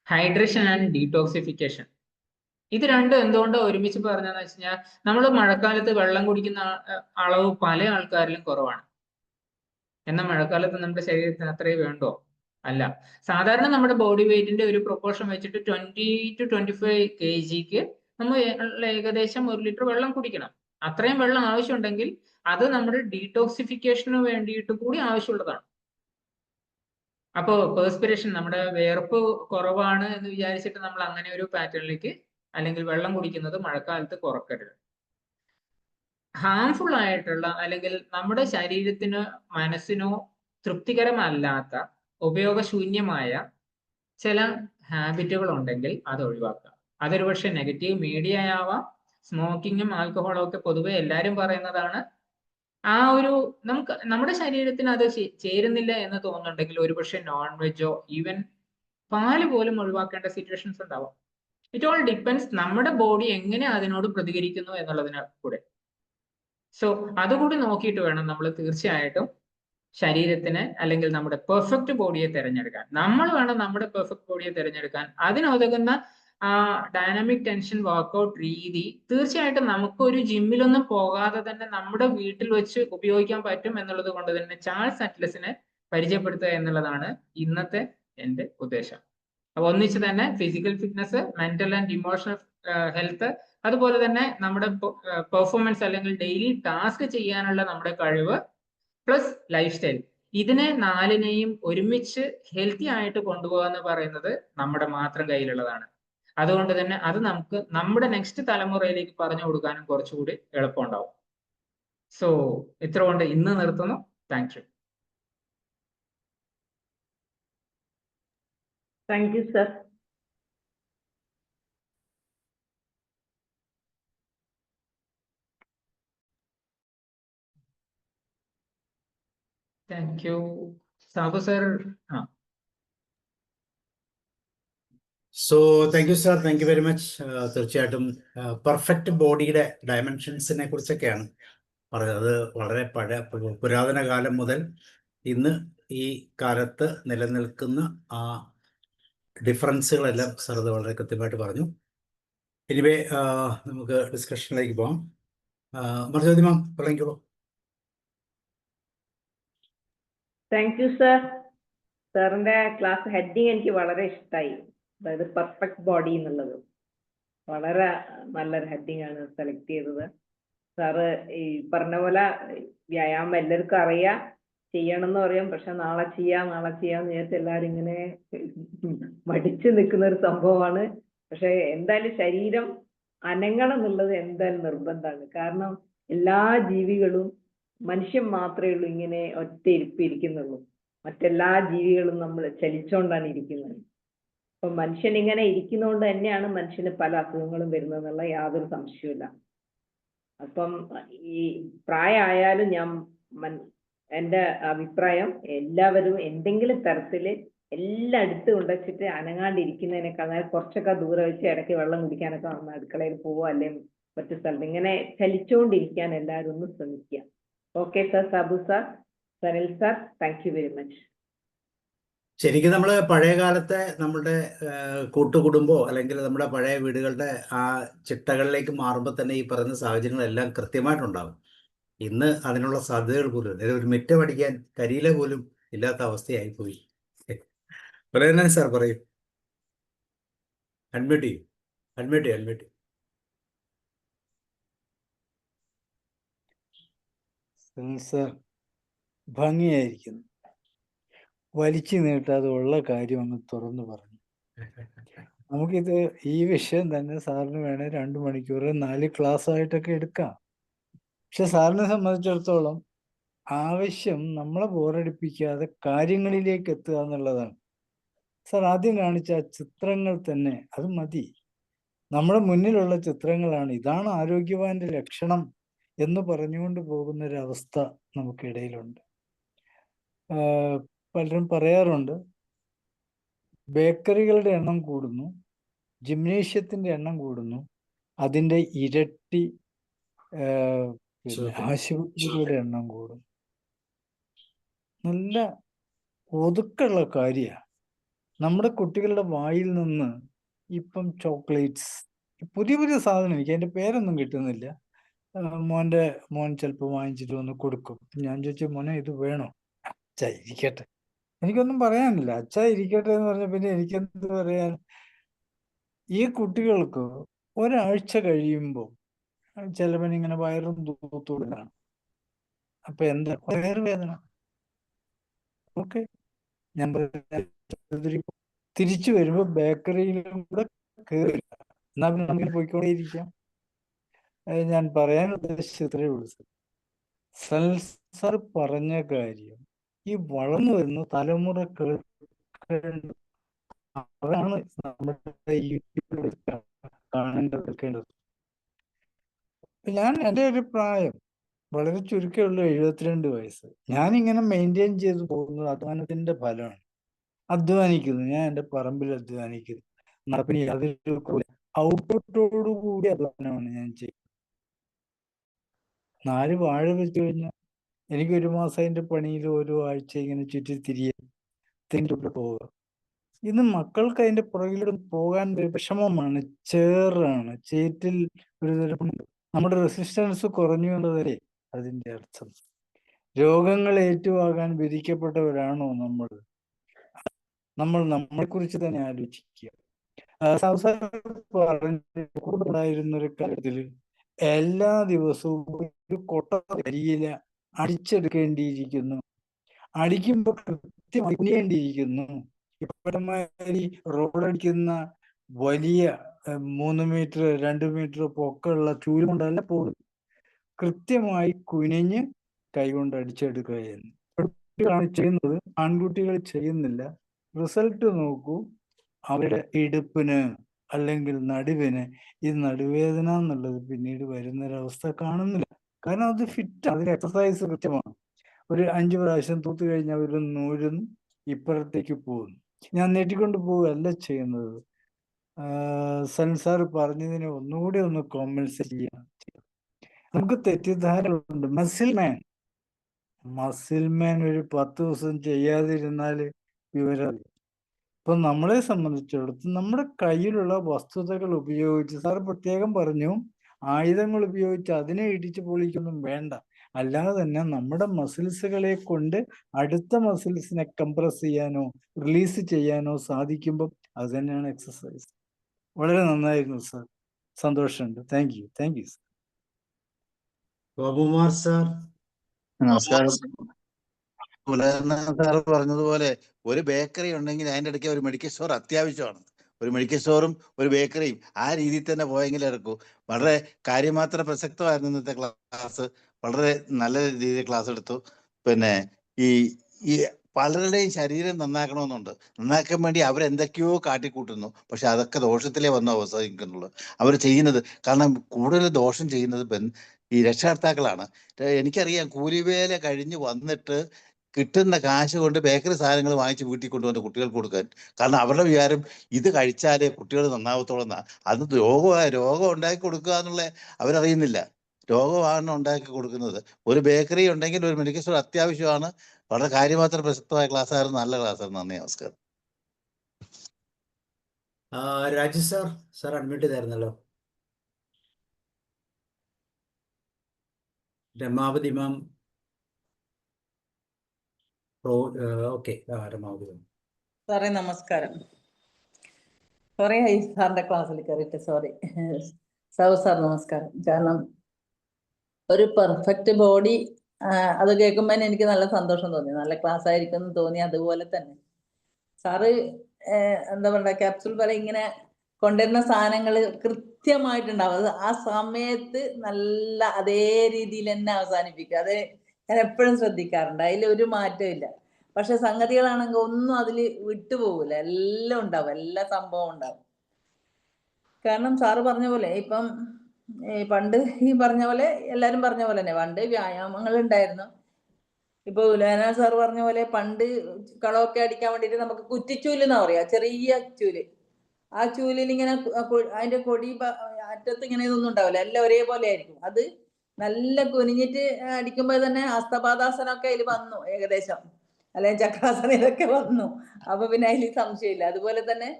Hydration and detoxification. ഇത് രണ്ടും എന്തുകൊണ്ട് ഒരുമിച്ച് പറഞ്ഞതെന്ന് വെച്ച് കഴിഞ്ഞാൽ, നമ്മൾ മഴക്കാലത്ത് വെള്ളം കുടിക്കുന്ന അളവ് പല ആൾക്കാരിലും കുറവാണ്. എന്നാൽ മഴക്കാലത്ത് നമ്മുടെ ശരീരത്തിന് അത്രയും വേണ്ടോ? അല്ല. സാധാരണ നമ്മുടെ ബോഡി വെയിറ്റിന്റെ ഒരു പ്രൊപ്പോർഷൻ വെച്ചിട്ട് 20 to 25 kg നമ്മൾ ഏകദേശം 1 ലിറ്റർ വെള്ളം കുടിക്കണം. അത്രയും വെള്ളം ആവശ്യമുണ്ടെങ്കിൽ അത് നമ്മുടെ ഡീടോക്സിഫിക്കേഷന് വേണ്ടിയിട്ട് കൂടി ആവശ്യമുള്ളതാണ്. അപ്പോ പെർസ്പിറേഷൻ, നമ്മുടെ വിയർപ്പ് കുറവാണ് എന്ന് വിചാരിച്ചിട്ട് നമ്മൾ അങ്ങനെ ഒരു പാറ്റേണിലേക്ക് അല്ലെങ്കിൽ വെള്ളം കുടിക്കുന്നത് മഴക്കാലത്ത് കുറക്കരുത്. ഹാംഫുൾ ആയിട്ടുള്ള അല്ലെങ്കിൽ നമ്മുടെ ശരീരത്തിനോ മനസ്സിനോ തൃപ്തികരമല്ലാത്ത ഉപയോഗശൂന്യമായ ചില ഹാബിറ്റുകൾ ഉണ്ടെങ്കിൽ അത് ഒഴിവാക്കുക. അതൊരു പക്ഷെ നെഗറ്റീവ് മീഡിയ ആവാം, സ്മോക്കിങ്ങും ആൽക്കഹോളും ഒക്കെ പൊതുവെ എല്ലാവരും പറയുന്നതാണ്. ആ ഒരു നമുക്ക് നമ്മുടെ ശരീരത്തിന് അത് ചേരുന്നില്ല എന്ന് തോന്നുന്നുണ്ടെങ്കിൽ ഒരുപക്ഷെ നോൺ വെജോ ഈവൻ പാല് പോലും ഒഴിവാക്കേണ്ട സിറ്റുവേഷൻസ് ഉണ്ടാവും. ഇറ്റ് ഓൾ ഡിപ്പെൻസ് നമ്മുടെ ബോഡി എങ്ങനെ അതിനോട് പ്രതികരിക്കുന്നു എന്നുള്ളതിനെ കൂടെ. സോ അതുകൂടി നോക്കിയിട്ട് വേണം നമ്മൾ തീർച്ചയായിട്ടും ശരീരത്തിന് അല്ലെങ്കിൽ നമ്മുടെ പെർഫെക്റ്റ് ബോഡിയെ തിരഞ്ഞെടുക്കാൻ. നമ്മൾ വേണം നമ്മുടെ പെർഫെക്റ്റ് ബോഡിയെ തിരഞ്ഞെടുക്കാൻ. അതിനുതകുന്ന ആ ഡൈനാമിക് ടെൻഷൻ വർക്കൗട്ട് രീതി തീർച്ചയായിട്ടും നമുക്ക് ഒരു ജിമ്മിലൊന്നും പോകാതെ തന്നെ നമ്മുടെ വീട്ടിൽ വെച്ച് ഉപയോഗിക്കാൻ പറ്റും എന്നുള്ളത് കൊണ്ട് തന്നെ ചാൾസ് അറ്റ്ലസിനെ പരിചയപ്പെടുത്തുക എന്നുള്ളതാണ് ഇന്നത്തെ എൻ്റെ ഉദ്ദേശം. അപ്പൊ ഒന്നിച്ച് തന്നെ physical fitness, mental and emotional health, അതുപോലെ തന്നെ നമ്മുടെ പെർഫോമൻസ് അല്ലെങ്കിൽ ഡെയിലി ടാസ്ക് ചെയ്യാനുള്ള നമ്മുടെ കഴിവ് പ്ലസ് ലൈഫ് സ്റ്റൈൽ, ഇതിനെ നാലിനെയും ഒരുമിച്ച് ഹെൽത്തി ആയിട്ട് കൊണ്ടുപോകുക എന്ന് പറയുന്നത് നമ്മുടെ മാത്രം കയ്യിലുള്ളതാണ്. അതുകൊണ്ട് തന്നെ അത് നമുക്ക് നമ്മുടെ നെക്സ്റ്റ് തലമുറയിലേക്ക് പറഞ്ഞു കൊടുക്കാനും കുറച്ചുകൂടി എളുപ്പമുണ്ടാവും. സോ ഇത്ര കൊണ്ട് ഇന്ന് നിർത്തുന്നു. Thank you. Thank you sir. Thank you Sabu sir. So thank you sir, thank you very much. തീർച്ചയായിട്ടും പെർഫെക്റ്റ് ബോഡിയുടെ ഡയമെൻഷൻസിനെ കുറിച്ചൊക്കെയാണ് പറയുന്നത്. അത് വളരെ പുരാതന കാലം മുതൽ ഇന്ന് ഈ കാലത്ത് നിലനിൽക്കുന്ന ആ ഡിഫറൻസുകളെല്ലാം സാർ അത് വളരെ കൃത്യമായിട്ട് പറഞ്ഞു. എനിവേ നമുക്ക് ഡിസ്കഷനിലേക്ക് പോകാം. മറുചോദ്യം മാം പറഞ്ഞോളൂ. Thank you sir. സാറിന്റെ ക്ലാസ് ഹെഡിങ് എനിക്ക് വളരെ ഇഷ്ടമായി. അതായത് പെർഫെക്റ്റ് ബോഡി എന്നുള്ളത് വളരെ നല്ലൊരു ഹെഡിങ് ആണ് സെലക്ട് ചെയ്തത്. സാറ് ഈ പറഞ്ഞ പോലെ വ്യായാമം എല്ലാവർക്കും അറിയാം, ചെയ്യണം എന്ന് പറയും. പക്ഷെ നാളെ ചെയ്യാന്ന് വിചാരിച്ച് എല്ലാവരും ഇങ്ങനെ മടിച്ചു നിൽക്കുന്ന ഒരു സംഭവമാണ്. പക്ഷെ എന്തായാലും ശരീരം അനങ്ങണം എന്നുള്ളത് എന്തായാലും നിർബന്ധമാണ്. കാരണം എല്ലാ ജീവികളും, മനുഷ്യൻ മാത്രമേ ഉള്ളൂ ഇങ്ങനെ ഒറ്റ ഇരിപ്പിരിക്കുന്നുള്ളൂ. മറ്റെല്ലാ ജീവികളും നമ്മൾ ചലിച്ചോണ്ടാണ് ഇരിക്കുന്നത്. അപ്പൊ മനുഷ്യൻ ഇങ്ങനെ ഇരിക്കുന്നതുകൊണ്ട് തന്നെയാണ് മനുഷ്യന് പല അസുഖങ്ങളും വരുന്നതെന്നുള്ള യാതൊരു സംശയവുമില്ല. അപ്പം ഈ പ്രായമായാലും എൻ്റെ അഭിപ്രായം എല്ലാവരും എന്തെങ്കിലും തരത്തില് എല്ലാം അടുത്ത് കൊണ്ടുവച്ചിട്ട് അനങ്ങാണ്ടിരിക്കുന്നതിനേക്കാൾ കുറച്ചൊക്കെ ദൂരെ വെച്ച് ഇടയ്ക്ക് വെള്ളം കുടിക്കാനൊക്കെ വന്ന് അടുക്കളയിൽ പോവുക, അല്ലെങ്കിൽ മറ്റു സ്ഥലത്ത് ഇങ്ങനെ ചലിച്ചുകൊണ്ടിരിക്കാൻ എല്ലാവരും ഒന്ന് ശ്രമിക്കുക. Okay sir. Sabu sir, Sanil sir, thank you very much. ശരിക്കും നമ്മൾ പഴയ കാലത്തെ നമ്മുടെ കൂട്ടുകുടുംബമോ അല്ലെങ്കിൽ നമ്മുടെ പഴയ വീടുകളുടെ ആ ചിട്ടകളിലേക്ക് മാറുമ്പോൾ തന്നെ ഈ പറയുന്ന സാഹചര്യങ്ങളെല്ലാം കൃത്യമായിട്ടുണ്ടാകും. ഇന്ന് അതിനുള്ള സാധ്യതകൾ പോലും ഇല്ല. ഒരു മിറ്റം അടിക്കാൻ കരിയില പോലും ഇല്ലാത്ത അവസ്ഥയായി പോയി. പറയുന്ന സാർ പറയൂ. അഡ്മിറ്റ് ചെയ്യും. സാർ ഭംഗിയായിരിക്കുന്നു. വലിച്ചു നീട്ടാതെ ഉള്ള കാര്യം അങ്ങ് തുറന്നു പറഞ്ഞു. നമുക്കിത് ഈ വിഷയം തന്നെ സാറിന് വേണേൽ 2 മണിക്കൂർ 4 ക്ലാസ് ആയിട്ടൊക്കെ എടുക്കാം. പക്ഷെ സാറിനെ സംബന്ധിച്ചിടത്തോളം ആവശ്യം നമ്മളെ ബോറടിപ്പിക്കാതെ കാര്യങ്ങളിലേക്ക് എത്തുക എന്നുള്ളതാണ്. സാർ ആദ്യം കാണിച്ച ആ ചിത്രങ്ങൾ തന്നെ അത് മതി. നമ്മുടെ മുന്നിലുള്ള ചിത്രങ്ങളാണ് ഇതാണ് ആരോഗ്യവാന്റെ ലക്ഷണം എന്ന് പറഞ്ഞുകൊണ്ട് പോകുന്ന ഒരവസ്ഥ നമുക്കിടയിലുണ്ട്. പലരും പറയാറുണ്ട് ബേക്കറികളുടെ എണ്ണം കൂടുന്നു, ജിംനേഷ്യത്തിന്റെ എണ്ണം കൂടുന്നു, അതിൻ്റെ ഇരട്ടി ആശുപത്രികളുടെ എണ്ണം കൂടും. നല്ല ഒതുക്കുള്ള കാര്യമാണ്. നമ്മുടെ കുട്ടികളുടെ വായിൽ നിന്ന് ഇപ്പം ചോക്ലേറ്റ്സ്, പുതിയ സാധനം, എനിക്ക് അതിൻ്റെ പേരൊന്നും കിട്ടുന്നില്ല. മോൻ ചിലപ്പോൾ വാങ്ങിച്ചിട്ട് വന്ന് കൊടുക്കും. ഞാൻ ചോദിച്ചു, മോനെ ഇത് വേണോ? അച്ഛാ ഇരിക്കട്ടെ. എനിക്കൊന്നും പറയാനില്ല. അച്ഛാ ഇരിക്കട്ടെ എന്ന് പറഞ്ഞ പിന്നെ എനിക്കെന്ത് പറയാൻ. ഈ കുട്ടികൾക്ക് ഒരാഴ്ച കഴിയുമ്പോൾ ചിലവൻ ഇങ്ങനെ വയറും തൂത്തുകൊടുക്കണം. അപ്പൊ എന്താ വയറുവേദന? ഓക്കെ, ഞാൻ തിരിച്ചു വരുമ്പോ ബേക്കറിയിലും കൂടെ കയറില്ല. എന്നാ പിന്നെ നമുക്ക് പോയിക്കൊണ്ടേയിരിക്കാം. ഞാൻ പറയാൻ ഉദ്ദേശിച്ചത്രേ ഉള്ളൂ. സാർ പറഞ്ഞ കാര്യം ഈ വളർന്നു വരുന്ന തലമുറകൾ അതാണ് നമ്മുടെ യൂട്യൂബിൽ കാണേണ്ടത്. എൻ്റെ ഒരു പ്രായം വളരെ ചുരുക്കമുള്ള 72 വയസ്സ്. ഞാനിങ്ങനെ മെയിൻറ്റെയിൻ ചെയ്ത് പോകുന്നത് അധ്വാനത്തിന്റെ ഫലമാണ്. അധ്വാനിക്കുന്നു, ഞാൻ എൻ്റെ പറമ്പിൽ അധ്വാനിക്കുന്നു, നടപ്പിന് യാതൊരു ഔട്ട്പുട്ടോടു കൂടി അധ്വാനമാണ് ഞാൻ ചെയ്യുന്നത്. 4 വാഴ വെച്ച് കഴിഞ്ഞാൽ എനിക്ക് 1 മാസം അതിന്റെ പണിയിൽ ഓരോ ആഴ്ച ഇങ്ങനെ ചുറ്റിത്തിരിയെ പോവുക. ഇന്ന് മക്കൾക്ക് അതിന്റെ പുറകിലൂടെ പോകാൻ ഒരു വിഷമമാണ്, ചേറാണ്, ചേറ്റിൽ ഒരു തരം നമ്മുടെ റെസിസ്റ്റൻസ് കുറഞ്ഞു എന്നതല്ലേ അതിന്റെ അർത്ഥം. രോഗങ്ങൾ ഏറ്റുവാകാൻ വിധിക്കപ്പെട്ടവരാണോ നമ്മൾ? നമ്മളെ കുറിച്ച് തന്നെ ആലോചിക്കുക. ഉണ്ടായിരുന്ന ഒരു കാര്യത്തിൽ എല്ലാ ദിവസവും ഒരു കൊട്ട കരിയില അടിച്ചെടുക്കേണ്ടിയിരിക്കുന്നു, അടിക്കുമ്പോൾ കൃത്യമായി കുനിയേണ്ടിയിരിക്കുന്നു. ഇപ്പോഴമാതിരി റോഡടിക്കുന്ന വലിയ 3 മീറ്റർ 2 മീറ്റർ പൊക്കമുള്ള ചൂല് കൊണ്ടല്ല പോകും, കൃത്യമായി കുനിഞ്ഞ് കൈകൊണ്ട് അടിച്ചെടുക്കുകയെന്ന് ചെയ്യുന്നത് ആൺകുട്ടികൾ ചെയ്യുന്നില്ല. റിസൾട്ട് നോക്കൂ, അവരുടെ ഇടുപ്പിന് അല്ലെങ്കിൽ നടുവിന് ഈ നടുവേദന എന്നുള്ളത് പിന്നീട് വരുന്നൊരവസ്ഥ കാണുന്നില്ല. കാരണം അത് ഫിറ്റ്, അതിന് എക്സസൈസ് കൃത്യമാണ്. ഒരു 5 പ്രാവശ്യം തൂത്ത് കഴിഞ്ഞാൽ ഒരു നൂരും ഇപ്പുറത്തേക്ക് പോകുന്നു. ഞാൻ നീട്ടിക്കൊണ്ട് പോവുകയല്ല ചെയ്യുന്നത്. സൻസാർ പറഞ്ഞതിനെ ഒന്നുകൂടി ഒന്ന് കോമ്പൻസേറ്റ് ചെയ്യാം. നമുക്ക് തെറ്റിദ്ധാരണയുണ്ട്. മസിൽ മാൻ ഒരു 10 ദിവസം ചെയ്യാതിരുന്നാൽ വിവരം. ഇപ്പൊ നമ്മളെ സംബന്ധിച്ചിടത്തോളം നമ്മുടെ കയ്യിലുള്ള വസ്തുതകൾ ഉപയോഗിച്ച്, സാർ പ്രത്യേകം പറഞ്ഞു, ആയുധങ്ങൾ ഉപയോഗിച്ച് അതിനെ ഇടിച്ചു പൊളിക്കൊന്നും വേണ്ട. അല്ലാതെ തന്നെ നമ്മുടെ മസിൽസുകളെ കൊണ്ട് അടുത്ത മസിൽസിനെ കംപ്രസ് ചെയ്യാനോ റിലീസ് ചെയ്യാനോ സാധിക്കുമ്പോൾ അത് തന്നെയാണ് എക്സസൈസ്. വളരെ നന്നായിരുന്നു സാർ, സന്തോഷമുണ്ട്. Thank you sir. Gopakumar sir. നമസ്കാരം. സാറ് പറഞ്ഞതുപോലെ ഒരു ബേക്കറി ഉണ്ടെങ്കിൽ അതിൻ്റെ ഇടയ്ക്ക് ഒരു മെഡിക്കൽ സ്റ്റോർ അത്യാവശ്യമാണ്. ഒരു മെഡിക്കൽ സ്റ്റോറും ഒരു ബേക്കറിയും ആ രീതിയിൽ തന്നെ പോയെങ്കിൽ എടുക്കൂ. വളരെ കാര്യമാത്ര പ്രസക്തമായിരുന്നു ഇന്നത്തെ ക്ലാസ്. വളരെ നല്ല രീതിയിൽ ക്ലാസ് എടുത്തു. പിന്നെ ഈ പലരുടെയും ശരീരം നന്നാക്കണമെന്നുണ്ട്. നന്നാക്കാൻ വേണ്ടി അവരെന്തൊക്കെയോ കാട്ടിക്കൂട്ടുന്നു. പക്ഷെ അതൊക്കെ ദോഷത്തിലേ വന്ന് അവസാനിക്കുന്നുള്ളൂ അവർ ചെയ്യുന്നത്. കാരണം കൂടുതൽ ദോഷം ചെയ്യുന്നത് ഈ രക്ഷകർത്താക്കളാണ്. എനിക്കറിയാം, കൂലിവേല കഴിഞ്ഞ് വന്നിട്ട് കിട്ടുന്ന കാശ് കൊണ്ട് ബേക്കറി സാധനങ്ങൾ വാങ്ങിച്ച് വീട്ടിൽ കൊണ്ടുവന്ന് കുട്ടികൾക്ക് കൊടുക്കാൻ. കാരണം അവരുടെ വിചാരം ഇത് കഴിച്ചാലേ കുട്ടികൾ നന്നാവത്തോളെന്നാ. അത് രോഗം ഉണ്ടാക്കി കൊടുക്കുക എന്നുള്ള അവരറിയുന്നില്ല. രോഗമാണ് ഉണ്ടാക്കി കൊടുക്കുന്നത്. ഒരു ബേക്കറി ഉണ്ടെങ്കിൽ ഒരു മെഡിക്കൽ സ്റ്റോർ അത്യാവശ്യമാണ്. വളരെ കാര്യമാത്ര പ്രസക്തമായ ക്ലാസ് ആയിരുന്നു. നല്ല ക്ലാസ് ആയിരുന്നു. നന്ദി, നമസ്കാരം. രാജു സാർ അഡ്മിറ്റ് ചെയ്തായിരുന്നല്ലോ. Ramavathi ma'am. Okay, Ramavathi ma'am. സാറേ നമസ്കാരം. കുറേ ആയി സാറിന്റെ ക്ലാസ്സിൽ കയറിയിട്ട്, സോറി. സാർ നമസ്കാരം. കാരണം ഒരു പെർഫെക്റ്റ് ബോഡി, അത് കേൾക്കുമ്പോൾ എനിക്ക് നല്ല സന്തോഷം തോന്നി, നല്ല ക്ലാസ് ആയിരിക്കും എന്ന് തോന്നി. അതുപോലെ തന്നെ സാറ് എന്താ പറയുക, ക്യാപ്സൂൾ പോലെ ഇങ്ങനെ കൊണ്ടുവരുന്ന സാധനങ്ങൾ കൃത്യമായിട്ടുണ്ടാവും. അത് ആ സമയത്ത് നല്ല അതേ രീതിയിൽ തന്നെ അവസാനിപ്പിക്കുക. അത് ഞാൻ എപ്പോഴും ശ്രദ്ധിക്കാറുണ്ട്. അതിലൊരു മാറ്റവും ഇല്ല. പക്ഷെ സംഗതികളാണെങ്കിൽ ഒന്നും അതിൽ വിട്ടുപോകില്ല, എല്ലാം ഉണ്ടാവും, എല്ലാ സംഭവം ഉണ്ടാവും. കാരണം സാറ് പറഞ്ഞ പോലെ ഇപ്പം പണ്ട് ഈ പറഞ്ഞ പോലെ എല്ലാരും പറഞ്ഞ പോലെ തന്നെ പണ്ട് വ്യായാമങ്ങൾ ഉണ്ടായിരുന്നു. ഇപ്പൊ ഉലാന സാർ പറഞ്ഞ പോലെ പണ്ട് കളമൊക്കെ അടിക്കാൻ വേണ്ടിയിട്ട് നമുക്ക് കുറ്റിച്ചൂല് എന്നാ പറയാ, ചെറിയ ചൂല്. ആ ചൂലിൽ ഇങ്ങനെ അതിന്റെ കൊടി അറ്റത്ത് ഇങ്ങനെ ഇതൊന്നും ഉണ്ടാവില്ല, എല്ലാം ഒരേപോലെ ആയിരിക്കും. അത് നല്ല കുനിഞ്ഞിട്ട് അടിക്കുമ്പോൾ തന്നെ ഹസ്തപാദാസനമൊക്കെ അതിൽ വന്നു ഏകദേശം, അല്ലെങ്കിൽ ചക്രാസനം ഇതൊക്കെ വന്നു. അപ്പൊ പിന്നെ അതിൽ സംശയമില്ല. അതുപോലെ തന്നെ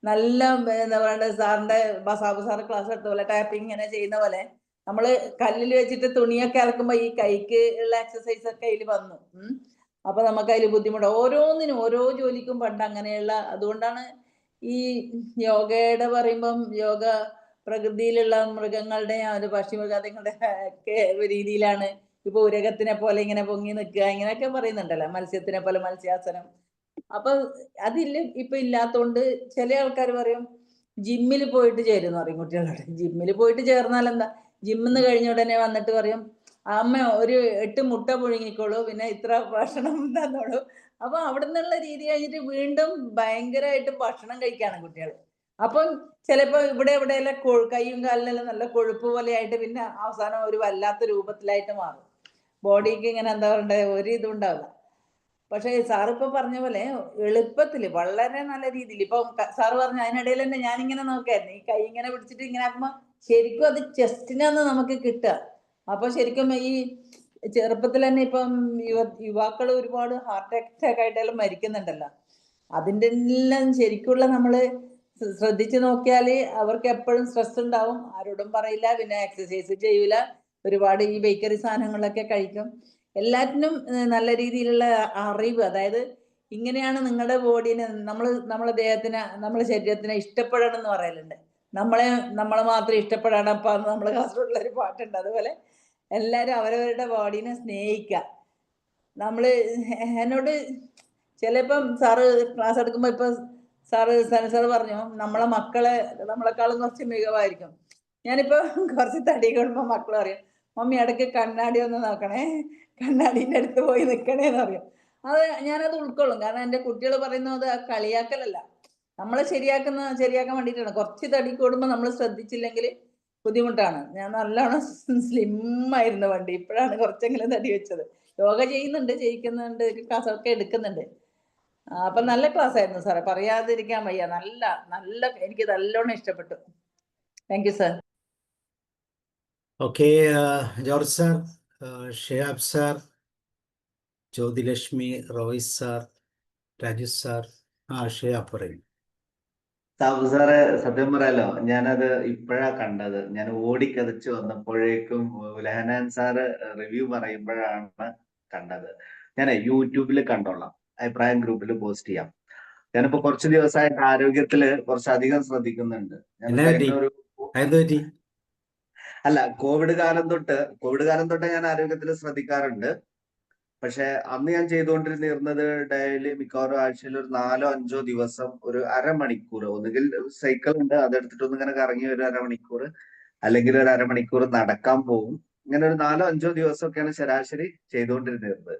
നല്ല എന്താ പറയുക, സാറിന്റെ സാബു സാറ് ക്ലാസ് എടുത്ത പോലെ ടാപ്പിംഗ് ഇങ്ങനെ ചെയ്യുന്ന പോലെ നമ്മള് കല്ലിൽ വെച്ചിട്ട് തുണിയൊക്കെ അലക്കുമ്പോ ഈ കൈക്ക് ഉള്ള എക്സസൈസ് ഒക്കെ അതിൽ വന്നു. അപ്പൊ നമുക്ക് അതിൽ ബുദ്ധിമുട്ട്, ഓരോന്നിനും ഓരോ ജോലിക്കും പണ്ട് അങ്ങനെയുള്ള. അതുകൊണ്ടാണ് ഈ യോഗയുടെ പറയുമ്പം യോഗ പ്രകൃതിയിലുള്ള മൃഗങ്ങളുടെ ഒരു പക്ഷിമൃഗാദികളുടെ ഒക്കെ രീതിയിലാണ്. ഇപ്പൊ ഉരകത്തിനെ പോലെ ഇങ്ങനെ പൊങ്ങി നിൽക്കുക ഇങ്ങനെയൊക്കെ പറയുന്നുണ്ടല്ലോ, മത്സ്യത്തിനെ പോലെ മത്സ്യാസനം. അപ്പൊ അതില്ല, ഇപ്പൊ ഇല്ലാത്തോണ്ട് ചില ആൾക്കാർ പറയും ജിമ്മിൽ പോയിട്ട് ചേരുന്ന് പറയും കുട്ടികളോട്. ജിമ്മിൽ പോയിട്ട് ചേർന്നാൽ എന്താ, ജിമ്മിന്ന് കഴിഞ്ഞ ഉടനെ വന്നിട്ട് പറയും അമ്മ ഒരു 8 മുട്ട പുഴുങ്ങിക്കോളൂ, പിന്നെ ഇത്ര ഭക്ഷണം തന്നോളൂ. അപ്പൊ അവിടെ നിന്നുള്ള രീതി കഴിഞ്ഞിട്ട് വീണ്ടും ഭയങ്കരമായിട്ട് ഭക്ഷണം കഴിക്കാണ് കുട്ടികൾ. അപ്പം ചിലപ്പോ ഇവിടെ എവിടെയെല്ലാം കൈയും കാലിനെല്ലാം നല്ല കൊഴുപ്പ് പോലെ ആയിട്ട് പിന്നെ അവസാനം ഒരു വല്ലാത്ത രൂപത്തിലായിട്ട് മാറും. ബോഡിക്ക് ഇങ്ങനെ എന്താ പറയണ്ടേ, ഒരു ഇതും ഉണ്ടാവില്ല. പക്ഷെ സാറിപ്പോ പറഞ്ഞ പോലെ എളുപ്പത്തില് വളരെ നല്ല രീതിയിൽ ഇപ്പൊ സാറ് പറഞ്ഞു, അതിനിടയിൽ തന്നെ ഞാനിങ്ങനെ നോക്കായിരുന്നു, ഈ കൈ ഇങ്ങനെ പിടിച്ചിട്ട് ഇങ്ങനെ ആക്കുമ്പോ ശരിക്കും അത് ചെസ്റ്റിനാന്ന് നമുക്ക് കിട്ടുക. അപ്പൊ ശരിക്കും ഈ ചെറുപ്പത്തിൽ തന്നെ ഇപ്പം യുവാക്കൾ ഒരുപാട് ഹാർട്ട് അറ്റാക്ക് ആയിട്ടെല്ലാം മരിക്കുന്നുണ്ടല്ലോ. അതിൻ്റെ എല്ലാം ശരിക്കുള്ള നമ്മള് ശ്രദ്ധിച്ചു നോക്കിയാല് അവർക്ക് എപ്പോഴും സ്ട്രെസ് ഉണ്ടാവും, ആരോടും പറയില്ല, പിന്നെ എക്സസൈസ് ചെയ്യൂല, ഒരുപാട് ഈ ബേക്കറി സാധനങ്ങളൊക്കെ കഴിക്കും. എല്ലാറ്റിനും നല്ല രീതിയിലുള്ള അറിവ്, അതായത് ഇങ്ങനെയാണ് നിങ്ങളുടെ ബോഡീനെ നമ്മളെ ദേഹത്തിന് നമ്മളെ ശരീരത്തിനെ ഇഷ്ടപ്പെടണം എന്ന് പറയലുണ്ട്. നമ്മളെ മാത്രം ഇഷ്ടപ്പെടണപ്പാ എന്ന് നമ്മളെ കാസർഗോഡുള്ള ഒരു പാട്ടുണ്ട്. അതുപോലെ എല്ലാവരും അവരവരുടെ ബോഡീനെ സ്നേഹിക്കുക. നമ്മള് എന്നോട് ചിലപ്പം സാറ് ക്ലാസ് എടുക്കുമ്പോ ഇപ്പൊ സനൽ സാറ് പറഞ്ഞു നമ്മളെ മക്കളെ നമ്മളെക്കാളും കുറച്ച് മികവായിരിക്കും. ഞാനിപ്പോ കുറച്ച് തടി കൂടുമ്പോ മക്കൾ പറയും, മമ്മി ഇടയ്ക്ക് കണ്ണാടി ഒന്ന് നോക്കണേ, കണ്ണാടിന്റെ അടുത്ത് പോയി നിൽക്കണേന്ന് പറയും. അത് ഞാനത് ഉൾക്കൊള്ളും. കാരണം എൻ്റെ കുട്ടികൾ പറയുന്നത് കളിയാക്കലല്ല, നമ്മളെ ശരിയാക്കാൻ വേണ്ടിയിട്ടാണ്. കുറച്ച് തടി കൂടുമ്പോൾ നമ്മൾ ശ്രദ്ധിച്ചില്ലെങ്കിൽ ബുദ്ധിമുട്ടാണ്. ഞാൻ നല്ലോണം സ്ലിം ആയിരുന്നു പണ്ട്, ഇപ്പോഴാണ് കുറച്ചെങ്കിലും തടി വെച്ചത്. യോഗ ചെയ്യിക്കുന്നുണ്ട്, ക്ലാസ്സൊക്കെ എടുക്കുന്നുണ്ട്. അപ്പൊ നല്ല ക്ലാസ് ആയിരുന്നു സാറേ, പറയാതിരിക്കാൻ വയ്യ. നല്ല എനിക്ക് നല്ലോണം ഇഷ്ടപ്പെട്ടു. Thank you sir. Okay, George sir, Shihab sir, Jyothilakshmi, Roy sir, Raju sir. Shihab പറയും. സാബു സാറ് സത്യം പറയാലോ, ഞാനത് ഇപ്പോഴാ കണ്ടത്. ഞാൻ ഓടിക്കതച്ച് വന്നപ്പോഴേക്കും ലഹനാൻ സാറ് റിവ്യൂ പറയുമ്പോഴാണ് കണ്ടത്. ഞാൻ യൂട്യൂബിൽ കണ്ടോളാം, അഭിപ്രായം ഗ്രൂപ്പിൽ പോസ്റ്റ് ചെയ്യാം. ഞാനിപ്പോ കുറച്ച് ദിവസമായിട്ട് ആരോഗ്യത്തില് കുറച്ചധികം ശ്രദ്ധിക്കുന്നുണ്ട്. ഞാൻ കഴിഞ്ഞ അല്ല കോവിഡ് കാലം തൊട്ട് ഞാൻ ആരോഗ്യത്തിൽ ശ്രദ്ധിക്കാറുണ്ട്. പക്ഷെ അന്ന് ഞാൻ ചെയ്തുകൊണ്ടിരുന്നത് ഡെയിലി മിക്കവാറും ആഴ്ചയിൽ ഒരു 4-5 ദിവസം ഒരു അരമണിക്കൂർ, ഒന്നുകിൽ സൈക്കിൾ ഉണ്ട് അതെടുത്തിട്ടൊന്ന് ഇങ്ങനെ കറങ്ങി ഒരു അരമണിക്കൂർ, അല്ലെങ്കിൽ ഒരു അരമണിക്കൂർ നടക്കാൻ പോകും. ഇങ്ങനെ ഒരു 4-5 ദിവസമൊക്കെയാണ് ശരാശരി ചെയ്തുകൊണ്ടിരുന്നത്.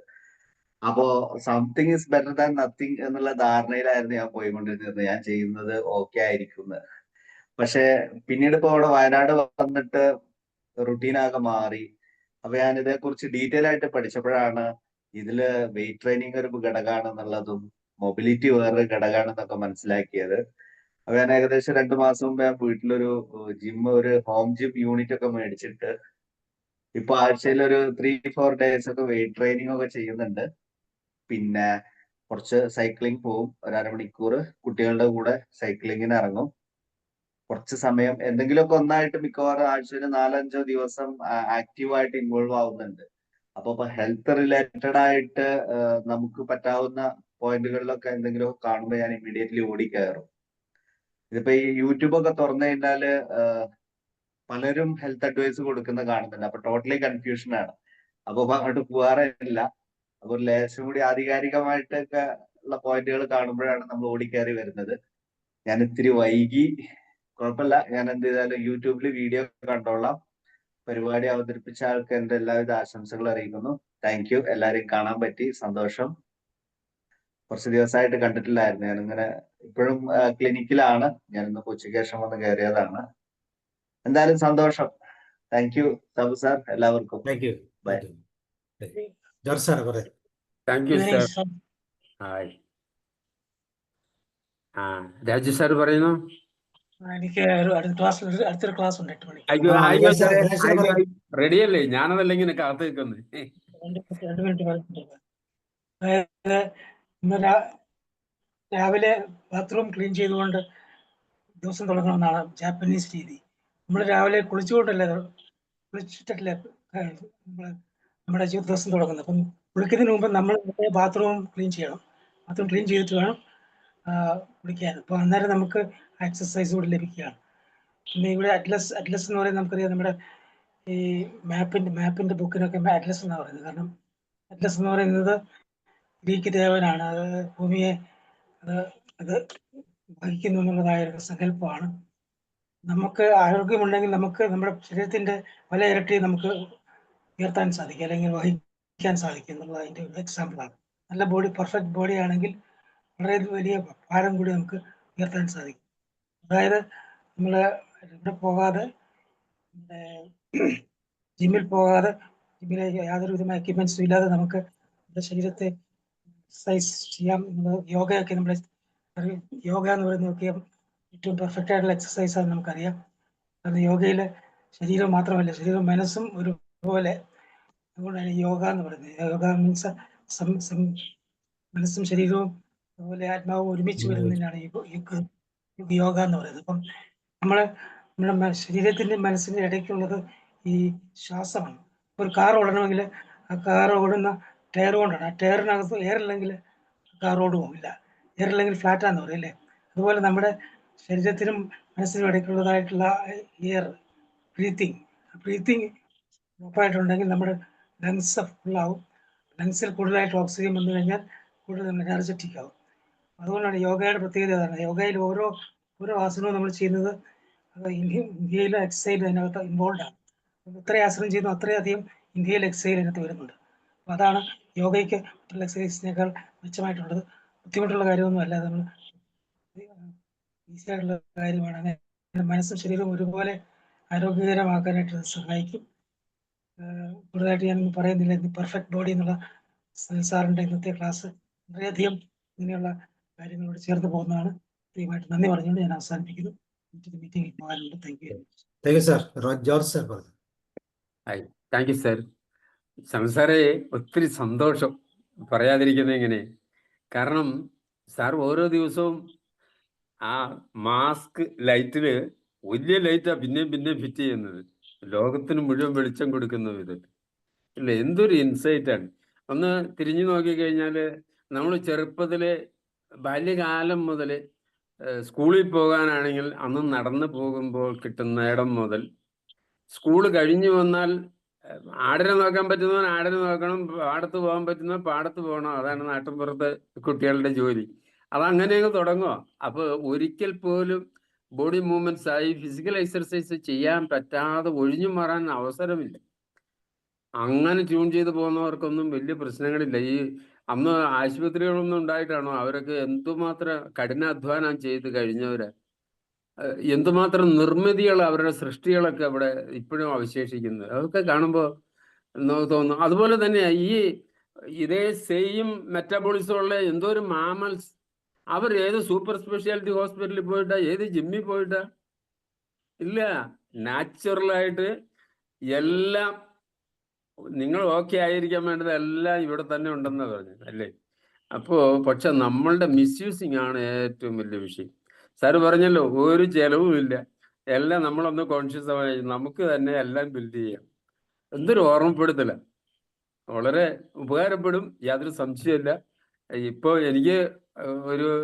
അപ്പോ something is better than nothing എന്നുള്ള ധാരണയിലായിരുന്നു ഞാൻ പോയിക്കൊണ്ടിരുന്നത്. ഞാൻ ചെയ്യുന്നത് ഓക്കെ ആയിരിക്കുന്നത്. പക്ഷെ പിന്നീട് ഇപ്പോ അവിടെ വയനാട് വന്നിട്ട് റുട്ടീനാകെ മാറി. അപ്പൊ ഞാൻ ഇതേക്കുറിച്ച് ഡീറ്റെയിൽ ആയിട്ട് പഠിച്ചപ്പോഴാണ് ഇതില് വെയിറ്റ് ട്രെയിനിങ് ഒരു ഘടകമാണെന്നുള്ളതും മൊബിലിറ്റി വേറൊരു ഘടകമാണെന്നൊക്കെ മനസ്സിലാക്കിയത്. അപ്പൊ ഞാൻ ഏകദേശം 2 മാസം മുമ്പ് ഞാൻ വീട്ടിലൊരു ഒരു ഹോം ജിം യൂണിറ്റ് ഒക്കെ മേടിച്ചിട്ട് ഇപ്പൊ ആഴ്ചയിൽ ഒരു 3-4 ഡേയ്സ് ഒക്കെ വെയിറ്റ് ട്രെയിനിങ് ഒക്കെ ചെയ്യുന്നുണ്ട്. പിന്നെ കുറച്ച് സൈക്ലിംഗ് പോവും, ഒരു അരമണിക്കൂർ കുട്ടികളുടെ കൂടെ സൈക്ലിങ്ങിന് ഇറങ്ങും. കുറച്ച് സമയം എന്തെങ്കിലുമൊക്കെ ഒന്നായിട്ട് മിക്കവാറും ആഴ്ചയിൽ 4-5 ദിവസം ആക്റ്റീവായിട്ട് ഇൻവോൾവ് ആവുന്നുണ്ട്. അപ്പൊ ഹെൽത്ത് റിലേറ്റഡ് ആയിട്ട് നമുക്ക് പറ്റാവുന്ന പോയിന്റുകളിലൊക്കെ എന്തെങ്കിലും കാണുമ്പോൾ ഞാൻ ഇമ്മീഡിയറ്റ്ലി ഓടിക്കയറും. ഇതിപ്പോ ഈ യൂട്യൂബൊക്കെ തുറന്നു കഴിഞ്ഞാല് പലരും ഹെൽത്ത് അഡ്വൈസ് കൊടുക്കുന്ന കാണുന്നുണ്ട്. അപ്പൊ ടോട്ടലി കൺഫ്യൂഷൻ ആണ്. അപ്പൊ അങ്ങോട്ട് പോകാറില്ല. അപ്പൊ ലേശം കൂടി ആധികാരികമായിട്ടൊക്കെ ഉള്ള പോയിന്റുകൾ കാണുമ്പോഴാണ് നമ്മൾ ഓടിക്കയറി വരുന്നത്. ഞാൻ ഇത്തിരി വൈകി, കുഴപ്പമില്ല. ഞാൻ എന്ത് ചെയ്താലും യൂട്യൂബിൽ വീഡിയോ കണ്ടോളാം. പരിപാടി അവതരിപ്പിച്ച ആൾക്ക് എന്റെ എല്ലാവിധ ആശംസകൾ അറിയിക്കുന്നു. Thank you. എല്ലാരെയും കാണാൻ പറ്റി, സന്തോഷം. കുറച്ച് ദിവസമായിട്ട് കണ്ടിട്ടില്ലായിരുന്നു. ഞാനിങ്ങനെ ഇപ്പോഴും ക്ലിനിക്കിലാണ്. ഞാനിന്ന് ഉച്ചയ്ക്ക് ശേഷം വന്ന് കയറിയതാണ്. എന്തായാലും സന്തോഷം. താങ്ക് യു സാബു സാർ, എല്ലാവർക്കും ബൈ. ജോർജ് സാർ പറയും. Thank you sir. Hi. Raju sir പറയുന്നു. എനിക്ക് അടുത്തൊരു ക്ലാസ് ഉണ്ട് 8 മണിക്ക്. അയ്യോ സാറേ, റെഡിയല്ലേ? ഞാനതല്ല ഇങ്ങനെ കാത്തു നിൽക്കുന്നത്. 2 മിനിറ്റ് അതായത് ഇന്ന് രാവിലെ ബാത്റൂം ക്ലീൻ ചെയ്തുകൊണ്ട് ദിവസം തുടങ്ങണമെന്നാണ് ജാപ്പനീസ് രീതി. നമ്മൾ രാവിലെ കുളിച്ചിട്ടല്ലേ നമ്മുടെ ദിവസം തുടങ്ങുന്നത്. അപ്പം കുളിക്കുന്നതിന് മുമ്പ് നമ്മൾ ബാത്റൂം ക്ലീൻ ചെയ്യണം. ബാത്റൂം ക്ലീൻ ചെയ്തിട്ട് വേണം കുളിക്കാൻ. അപ്പോൾ അന്നേരം നമുക്ക് എക്സസൈസ് കൂടി ലഭിക്കുകയാണ്. പിന്നെ ഇവിടെ അറ്റ്ലസ് എന്ന് പറയുന്നത് നമുക്കറിയാം, നമ്മുടെ ഈ മാപ്പിന്റെ ബുക്കിനൊക്കെ അറ്റ്ലസ് എന്നാണ് പറയുന്നത്. കാരണം അറ്റ്ലസ് എന്ന് പറയുന്നത് ഗ്രീക്ക് ദേവനാണ്. അത് ഭൂമിയെ അത് വഹിക്കുന്നു എന്നുള്ളതായ ഒരു സങ്കല്പമാണ്. നമുക്ക് ആരോഗ്യമുണ്ടെങ്കിൽ നമുക്ക് നമ്മുടെ ശരീരത്തിന്റെ പല ഇരട്ടി നമുക്ക് ഉയർത്താൻ സാധിക്കും, അല്ലെങ്കിൽ വഹിക്കാൻ സാധിക്കും എന്നുള്ളത് അതിന്റെ ഒരു എക്സാമ്പിളാണ്. നല്ല ബോഡി, പെർഫെക്റ്റ് ബോഡി ആണെങ്കിൽ വളരെ വലിയ ഭാരം കൂടി നമുക്ക് ഉയർത്താൻ സാധിക്കും. അതായത് നമ്മൾ ഇവിടെ പോകാതെ, ജിമ്മിൽ പോകാതെ, ജിമ്മിലേക്ക് യാതൊരു വിധമായ എക്യുപ്മെന്റ്സും ഇല്ലാതെ നമുക്ക് നമ്മുടെ ശരീരത്തെ എക്സസൈസ് ചെയ്യാം. യോഗയൊക്കെ നമ്മുടെ യോഗ എന്ന് പറയുന്നതൊക്കെ ഏറ്റവും പെർഫെക്റ്റ് ആയിട്ടുള്ള എക്സസൈസ് ആണെന്ന് നമുക്കറിയാം. കാരണം യോഗയിൽ ശരീരം മാത്രമല്ല, ശരീരവും മനസ്സും ഒരുപോലെ. അതുകൊണ്ടാണ് യോഗ എന്ന് പറയുന്നത്. യോഗ മീൻസ് മനസ്സും ശരീരവും അതുപോലെ ആത്മാവും ഒരുമിച്ച് വരുന്നതിനാണ് യോഗ എന്ന് പറയുന്നത്. അപ്പം നമ്മുടെ ശരീരത്തിന്റെ മനസ്സിന്റെ ഇടയ്ക്കുള്ളത് ഈ ശ്വാസമാണ്. ഒരു കാർ ഓടണമെങ്കിൽ ആ കാർ ഓടുന്ന ടയർ കൊണ്ടാണ്. ആ ടയറിനകത്ത് എയറില്ലെങ്കിൽ കാർ ഓടുമില്ല. എയറില്ലെങ്കിൽ ഫ്ലാറ്റാന്ന് പറയും അല്ലേ? അതുപോലെ നമ്മുടെ ശരീരത്തിനും മനസ്സിനും ഇടയ്ക്കുള്ളതായിട്ടുള്ള എയർ ബ്രീത്തിങ് ഉറപ്പായിട്ടുണ്ടെങ്കിൽ നമ്മുടെ ലങ്സ് ഫുള്ളാവും. ലങ്സിൽ കൂടുതലായിട്ട് ഓക്സിജൻ വന്നു കഴിഞ്ഞാൽ കൂടുതൽ എനർജറ്റിക് ആവും. അതുകൊണ്ടാണ് യോഗയുടെ പ്രത്യേകത അതാണ്. യോഗയിൽ ഓരോ ആസനവും നമ്മൾ ചെയ്യുന്നത് ഇന്ത്യയിലെ എക്സസൈസ് അതിനകത്ത് ഇൻവോൾവ് ആണ്. എത്ര ആസനം ചെയ്യുന്നു അത്രയധികം ഇന്ത്യയിൽ എക്സസൈസ് അതിനകത്ത് വരുന്നുണ്ട്. അപ്പോൾ അതാണ് യോഗയ്ക്ക് മറ്റുള്ള എക്സസൈസിനേക്കാൾ മെച്ചമായിട്ടുള്ളത്. ബുദ്ധിമുട്ടുള്ള കാര്യമൊന്നും അല്ല, നമ്മൾ ഈസി ആയിട്ടുള്ള കാര്യമാണ്. അങ്ങനെ മനസ്സും ശരീരവും ഒരുപോലെ ആരോഗ്യകരമാക്കാനായിട്ട് സഹായിക്കും. കൂടുതലായിട്ട് ഞാൻ പറയുന്നില്ല. പെർഫെക്റ്റ് ബോഡി എന്നുള്ള സാറിൻ്റെ ഇന്നത്തെ ക്ലാസ് വളരെയധികം ഇങ്ങനെയുള്ള കാര്യങ്ങളോട് ചേർന്ന് പോകുന്നതാണ്. ദയവായിട്ട് നന്ദി പറഞ്ഞുകൊണ്ട് ഞാൻ അവസാനിപ്പിക്കുന്നു. മീറ്റിംഗിൽ പോകാനുണ്ട്. Thank you. Thank you sir. George sir പറഞ്ഞു. Thank you sir. സാറേ, ഒത്തിരി സന്തോഷം, പറയാതിരിക്കുന്നത് എങ്ങനെ. കാരണം സാർ ഓരോ ദിവസവും ആ മാസ്ക് ലൈറ്റില് വലിയ ലൈറ്റാ പിന്നെയും ഫിറ്റ് ചെയ്യുന്നത്, ലോകത്തിന് മുഴുവൻ വെളിച്ചം കൊടുക്കുന്ന വിധത്തിൽ. ഇല്ല, എന്തൊരു ഇൻസൈറ്റാണ്. ഒന്ന് തിരിഞ്ഞു നോക്കിക്കഴിഞ്ഞാൽ നമ്മൾ ചെറുപ്പത്തിലെ ബാല്യകാലം മുതൽ സ്കൂളിൽ പോകാനാണെങ്കിൽ അന്ന് നടന്നു പോകുമ്പോൾ കിട്ടുന്ന ഇടം മുതൽ സ്കൂൾ കഴിഞ്ഞു വന്നാൽ ആടിനെ നോക്കാൻ പറ്റുന്നവൻ ആടിനെ നോക്കണം, പാടത്ത് പോകാൻ പറ്റുന്നവൻ പാടത്ത് പോകണം. അതാണ് നാട്ടിൻപുറത്തെ കുട്ടികളുടെ ജോലി. അതങ്ങനെ അങ്ങ് തുടങ്ങുക. അപ്പോൾ ഒരിക്കൽ പോലും ബോഡി മൂവ്മെന്റ്സ് ആയി ഫിസിക്കൽ എക്സർസൈസ് ചെയ്യാൻ പറ്റാതെ ഒഴിഞ്ഞു മാറാൻ അവസരമില്ല. അങ്ങനെ ട്യൂൺ ചെയ്ത് പോകുന്നവർക്കൊന്നും വലിയ പ്രശ്നങ്ങളില്ല. ഈ അന്ന് ആശുപത്രികളൊന്നും ഉണ്ടായിട്ടാണോ? അവരൊക്കെ എന്തുമാത്രം കഠിനാധ്വാനം ചെയ്ത് കഴിഞ്ഞവര്, എന്തുമാത്രം നിർമ്മിതികൾ, അവരുടെ സൃഷ്ടികളൊക്കെ അവിടെ ഇപ്പോഴും അവശേഷിക്കുന്നത്. അതൊക്കെ കാണുമ്പോൾ തോന്നുന്നു. അതുപോലെ തന്നെ ഇതേ സെയിം മെറ്റബോളിസം ഉള്ള എന്തോ ഒരു മാമൽസ്, അവർ ഏത് സൂപ്പർ സ്പെഷ്യാലിറ്റി ഹോസ്പിറ്റലിൽ പോയിട്ടാ, ഏത് ജിമ്മിൽ പോയിട്ടാ? ഇല്ല, നാച്ചുറലായിട്ട് എല്ലാം നിങ്ങൾ ഓക്കെ ആയിരിക്കാൻ വേണ്ടത് എല്ലാം ഇവിടെ തന്നെ ഉണ്ടെന്ന് പറഞ്ഞു അല്ലേ? അപ്പോൾ പക്ഷെ നമ്മളുടെ മിസ്യൂസിങ് ആണ് ഏറ്റവും വലിയ വിഷയം. സാറ് പറഞ്ഞല്ലോ, ഒരു ചെലവും ഇല്ല, എല്ലാം നമ്മളൊന്ന് കോൺഷ്യസ് ആയി നമുക്ക് തന്നെ എല്ലാം ബിൽഡ് ചെയ്യാം. എന്തൊരു ഓർമ്മപ്പെടുത്തല, വളരെ ഉപകാരപ്പെടും, യാതൊരു സംശയമില്ല. ഇപ്പോൾ എനിക്ക്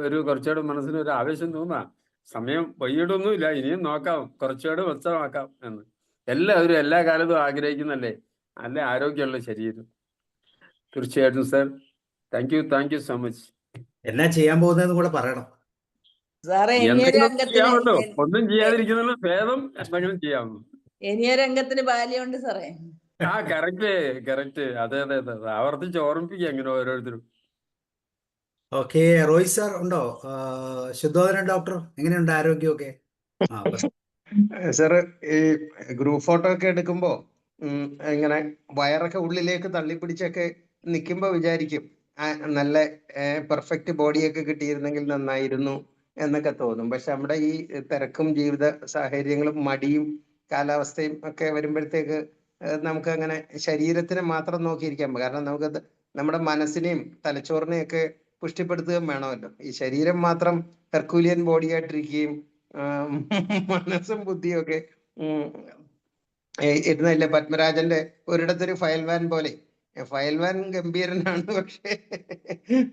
ഒരു കുറച്ചുകൂടെ മനസ്സിന് ഒരു ആവേശം തോന്നാ. സമയം വൈകിട്ടൊന്നുമില്ല, ഇനിയും നോക്കാം, കുറച്ചുകൂടെ മെച്ചമാക്കാം എന്ന് എല്ലാവരും എല്ലാ കാലത്തും ആഗ്രഹിക്കുന്നല്ലേ, നല്ല ആരോഗ്യമുള്ള ശരീരം. തീർച്ചയായിട്ടും sir, thank you so much. എന്നാ ചെയ്യാൻ പോകുന്നതെന്ന് കൂടെ പറയണം. സാറേ, എന്തെങ്കിലും ചെയ്യാമല്ലോ, ഒന്നും ചെയ്യാതിരിക്കുന്നതിന് ഭേദം എന്തെങ്കിലും ചെയ്യാമല്ലോ. ഇനിയൊരു അംഗത്തിന് ബാല്യമുണ്ട് സാറേ. കറക്റ്റ്. അതെ. ആവർത്തിച്ച് ഓർമ്മിപ്പിക്കുക അങ്ങനെ ഓരോരുത്തരും. ഓക്കെ, റോയ് സാർ ഉണ്ടോ? ശുദ്ധോദരൻ ഡോക്ടർ, എങ്ങനെയുണ്ട് ആരോഗ്യമൊക്കെ? സാറ്, ഈ ഗ്രൂപ്പ് ഫോട്ടോ ഒക്കെ എടുക്കുമ്പോ ഇങ്ങനെ വയറൊക്കെ ഉള്ളിലേക്ക് തള്ളിപ്പിടിച്ചൊക്കെ നിൽക്കുമ്പോൾ വിചാരിക്കും നല്ല പെർഫെക്റ്റ് ബോഡിയൊക്കെ കിട്ടിയിരുന്നെങ്കിൽ നന്നായിരുന്നു എന്നൊക്കെ തോന്നും. പക്ഷെ നമ്മുടെ ഈ തിരക്കും ജീവിത സാഹചര്യങ്ങളും മടിയും കാലാവസ്ഥയും ഒക്കെ വരുമ്പോഴത്തേക്ക് നമുക്ക് അങ്ങനെ ശരീരത്തിനെ മാത്രം നോക്കിയിരിക്കാം. കാരണം നമുക്ക് നമ്മുടെ മനസ്സിനെയും തലച്ചോറിനെയും ഒക്കെ പുഷ്ടിപ്പെടുത്തുകയും വേണമല്ലോ. ഈ ശരീരം മാത്രം ഹെർക്കൂലിയൻ ബോഡി ആയിട്ടിരിക്കുകയും മനസ്സും ബുദ്ധിയും ഒക്കെ ഇരുന്നില്ല. പത്മരാജന്റെ ഒരിടത്തൊരു ഫയൽവാൻ പോലെ, ഫയൽവാൻ ഗംഭീരനാണ് പക്ഷേ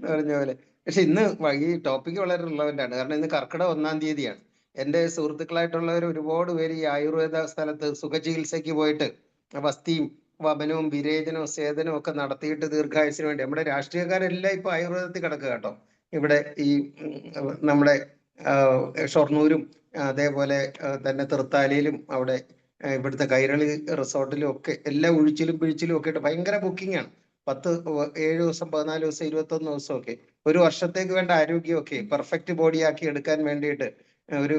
പറഞ്ഞ പോലെ. പക്ഷെ ഇന്ന് ഈ ടോപ്പിക്ക് വളരെ റിലവൻ്റ് ആണ്. കാരണം ഇന്ന് കർക്കിടക 1-ാം തീയതിയാണ്. എൻ്റെ സുഹൃത്തുക്കളായിട്ടുള്ളവർ ഒരുപാട് പേര് ഈ ആയുർവേദ സ്ഥലത്ത് സുഖചികിത്സയ്ക്ക് പോയിട്ട് വസ്തിയും വപനവും വിരേചനവും സേചനവും ഒക്കെ നടത്തിയിട്ട് ദീർഘായുസിന് വേണ്ടി, നമ്മുടെ രാഷ്ട്രീയക്കാരെല്ലാം ഇപ്പൊ ആയുർവേദത്തിൽ കിടക്കുക കേട്ടോ. ഇവിടെ ഈ നമ്മുടെ ഷൊർണൂരും അതേപോലെ തന്നെ തൃത്താലയിലും അവിടെ ഇവിടുത്തെ കൈരളി റിസോർട്ടിലും ഒക്കെ എല്ലാം ഉഴിച്ചിലും പിഴിച്ചിലും ഒക്കെ ആയിട്ട് ഭയങ്കര ബുക്കിംഗ് ആണ്. 7 ദിവസം 14 ദിവസം 21 ദിവസം ഒക്കെ, ഒരു വർഷത്തേക്ക് വേണ്ട ആരോഗ്യമൊക്കെ പെർഫെക്റ്റ് ബോഡി ആക്കി എടുക്കാൻ വേണ്ടിയിട്ട് ഒരു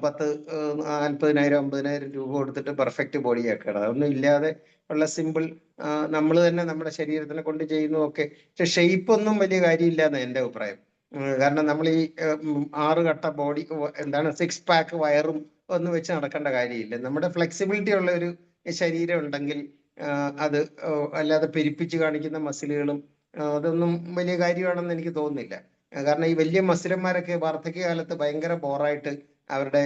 40,000 50,000 രൂപ കൊടുത്തിട്ട് പെർഫെക്റ്റ് ബോഡി ആക്കുകയാണ്. അതൊന്നും ഇല്ലാതെ ഉള്ള സിമ്പിൾ നമ്മൾ തന്നെ നമ്മുടെ ശരീരത്തിനെ കൊണ്ട് ചെയ്യുന്നതൊക്കെ. പക്ഷെ ഷെയ്പ്പ് ഒന്നും വലിയ കാര്യമില്ല എന്ന് എൻ്റെ അഭിപ്രായം. കാരണം നമ്മൾ ഈ 6 കട്ട ബോഡി, എന്താണ് 6 പാക്ക് വയറും ഒന്നും വെച്ച് നടക്കേണ്ട കാര്യമില്ല. നമ്മുടെ ഫ്ലെക്സിബിലിറ്റി ഉള്ള ഒരു ശരീരം ഉണ്ടെങ്കിൽ അത് അല്ലാതെ പെരുപ്പിച്ച് കാണിക്കുന്ന മസിലുകളും അതൊന്നും വലിയ കാര്യമാണെന്ന് എനിക്ക് തോന്നുന്നില്ല. കാരണം ഈ വലിയ മസിലന്മാരൊക്കെ വാർദ്ധക്യകാലത്ത് ഭയങ്കര ബോറായിട്ട് അവരുടെ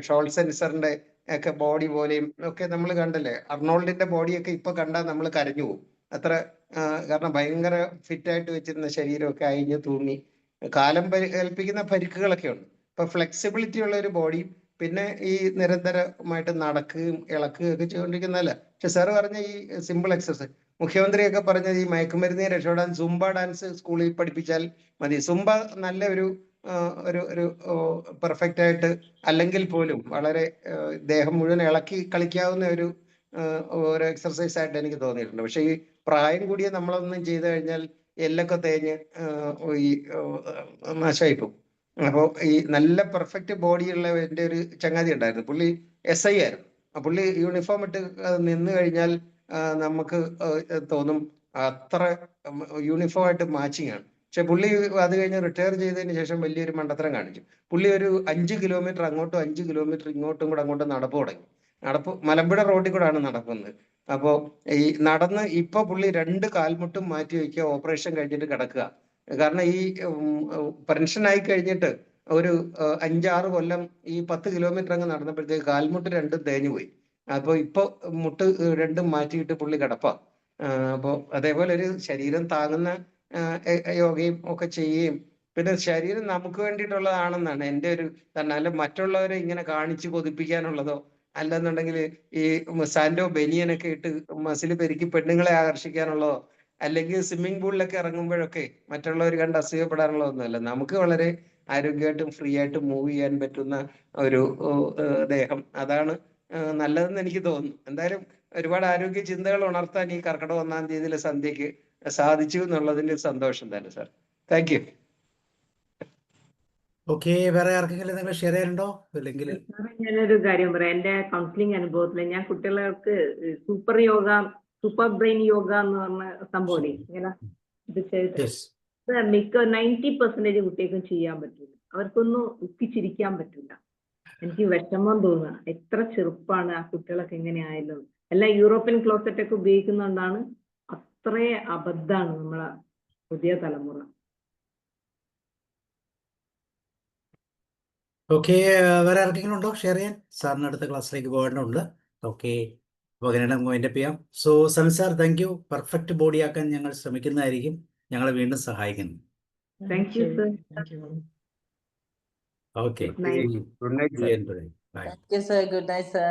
ഷോൾസെൻസറിന്റെ ഒക്കെ ബോഡി പോലെയും ഒക്കെ നമ്മൾ കണ്ടല്ലേ. അർണോൾഡിന്റെ ബോഡിയൊക്കെ ഇപ്പൊ കണ്ടാൽ നമ്മൾ കരഞ്ഞു പോകും. അത്ര കാരണം ഭയങ്കര ഫിറ്റായിട്ട് വെച്ചിരുന്ന ശരീരമൊക്കെ അഴിഞ്ഞു തൂങ്ങി കാലം ഏൽപ്പിക്കുന്ന പരിക്കുകളൊക്കെ ഉണ്ട്. ഇപ്പൊ ഫ്ലെക്സിബിലിറ്റി ഉള്ള ഒരു ബോഡി, പിന്നെ ഈ നിരന്തരമായിട്ട് നടക്കുകയും ഇളക്കുകയും ഒക്കെ ചെയ്തുകൊണ്ടിരിക്കുന്നതല്ല. പക്ഷെ സാറ് പറഞ്ഞ ഈ സിമ്പിൾ എക്സസൈസ്, മുഖ്യമന്ത്രിയൊക്കെ പറഞ്ഞത് ഈ മയക്കുമരുന്നിനെ രക്ഷപ്പെടാൻ സുംബ ഡാൻസ് സ്കൂളിൽ പഠിപ്പിച്ചാൽ മതി. സുംബ നല്ല ഒരു പെർഫെക്റ്റ് ആയിട്ട് അല്ലെങ്കിൽ പോലും വളരെ ദേഹം മുഴുവൻ ഇളക്കി കളിക്കാവുന്ന ഒരു എക്സർസൈസ് ആയിട്ട് എനിക്ക് തോന്നിയിട്ടുണ്ട്. പക്ഷെ ഈ പ്രായം കൂടിയ നമ്മളൊന്നും ചെയ്തു കഴിഞ്ഞാൽ എല്ലൊക്കെ തേഞ്ഞ് ഈ നാശമായി പോകും. അപ്പോൾ ഈ നല്ല പെർഫെക്റ്റ് ബോഡിയുള്ള എൻ്റെ ഒരു ചങ്ങാതി ഉണ്ടായിരുന്നു. പുള്ളി SI ആയിരുന്നു. പുള്ളി യൂണിഫോം ഇട്ട് നിന്ന് കഴിഞ്ഞാൽ നമുക്ക് തോന്നും അത്ര യൂണിഫോം ആയിട്ട് മാച്ചിങ് ആണ്. പക്ഷെ പുള്ളി അത് കഴിഞ്ഞ് റിട്ടയർ ചെയ്തതിന് ശേഷം വലിയൊരു മണ്ടത്തരം കാണിച്ചു. പുള്ളി ഒരു 5 കിലോമീറ്റർ അങ്ങോട്ടും 5 കിലോമീറ്റർ ഇങ്ങോട്ടും കൂടെ അങ്ങോട്ട് നടപ്പ് തുടങ്ങി. മലമ്പുഴ റോഡിൽ കൂടെ ആണ് നടക്കുന്നത്. അപ്പോൾ ഈ നടന്ന് ഇപ്പൊ പുള്ളി 2 കാൽമുട്ടും മാറ്റി വയ്ക്കുക, ഓപ്പറേഷൻ കഴിഞ്ഞിട്ട് കിടക്കുക. കാരണം ഈ പെൻഷനായി കഴിഞ്ഞിട്ട് ഒരു 5-6 കൊല്ലം ഈ 10 കിലോമീറ്റർ അങ്ങ് നടന്നപ്പോഴത്തേക്ക് കാൽമുട്ട് 2 തേഞ്ഞു പോയി. അപ്പൊ ഇപ്പൊ മുട്ട് 2 മാറ്റിയിട്ട് പുള്ളി കിടപ്പാ. അപ്പോൾ അതേപോലെ ഒരു ശരീരം താങ്ങുന്ന യോഗയും ഒക്കെ ചെയ്യുകയും, പിന്നെ ശരീരം നമുക്ക് വേണ്ടിയിട്ടുള്ളതാണെന്നാണ് എൻ്റെ ഒരു തന്നെ. അല്ല മറ്റുള്ളവരെ ഇങ്ങനെ കാണിച്ച് കൊതിപ്പിക്കാനുള്ളതോ അല്ലെന്നുണ്ടെങ്കിൽ ഈ സാൻഡോ ബനിയനൊക്കെ ഇട്ട് മസിൽ പെരുക്കി പെണ്ണുങ്ങളെ ആകർഷിക്കാനുള്ളതോ അല്ലെങ്കിൽ സ്വിമ്മിംഗ് പൂളിലൊക്കെ ഇറങ്ങുമ്പോഴൊക്കെ മറ്റുള്ളവർ കണ്ട് അസൂയപ്പെടാനുള്ളതൊന്നുമല്ല. നമുക്ക് വളരെ ആരോഗ്യമായിട്ടും ഫ്രീ ആയിട്ട് മൂവ് ചെയ്യാൻ പറ്റുന്ന ഒരു ദേഹം, അതാണ് നല്ലതെന്ന് എനിക്ക് തോന്നുന്നു. എന്തായാലും ഒരുപാട് ആരോഗ്യ ചിന്തകൾ ഉണർത്താൻ ഈ കർക്കിടക 1-ാം തീയതിയിലെ സന്ധ്യക്ക് സാധിച്ചു എന്നുള്ളതിന്റെ സന്തോഷം തന്നെ സാർ. Thank U. ഓക്കെ, വേറെ ആർക്കെങ്കിലും നിങ്ങൾ ഷെയർ ചെയ്യാനുണ്ടോ? അല്ലെങ്കിൽ ഞാനൊരു കാര്യം പറയാം. എന്റെ കൗൺസിലിംഗ് അനുഭവത്തിൽ ഞാൻ കുട്ടികൾക്ക് സൂപ്പർ ബ്രെയിൻ യോഗ എന്ന് പറഞ്ഞ സംഭവം ഇങ്ങനെ ഇത് ചെയ്തിട്ട് 90% കുട്ടികൾക്കും ചെയ്യാൻ പറ്റില്ല. അവർക്കൊന്നും ഉക്കിച്ചിരിക്കാൻ പറ്റില്ല. എനിക്ക് വിഷമം തോന്നുക, എത്ര ചെറുപ്പാണ് ആ കുട്ടികളൊക്കെ എങ്ങനെ ആയാലും. എല്ലാം യൂറോപ്യൻ ക്ലോസറ്റ് ഒക്കെ ഉപയോഗിക്കുന്നതുകൊണ്ടാണ്. അത്രേ അബദ്ധാണ് നമ്മളെ പുതിയ തലമുറ. ഓക്കെ, വേറെ ആർക്കെങ്കിലും ഉണ്ടോ ഷെയർ ചെയ്യാൻ? സാറിന് അടുത്ത ക്ലാസ്സിലേക്ക് പോകേണ്ടതുണ്ട്. ഓക്കെ, അപ്പോൾ അങ്ങനെയാണ് നമുക്ക് വൈൻഡപ്പ് ചെയ്യാം. സോ സൺ sir, thank you. Perfect body ആക്കാൻ ഞങ്ങൾ ശ്രമിക്കുന്നതായിരിക്കും. ഞങ്ങളെ വീണ്ടും സഹായിക്കുന്നു. Thank you sir. Okay, good night. Bye. Thank you, sir. Good night, sir.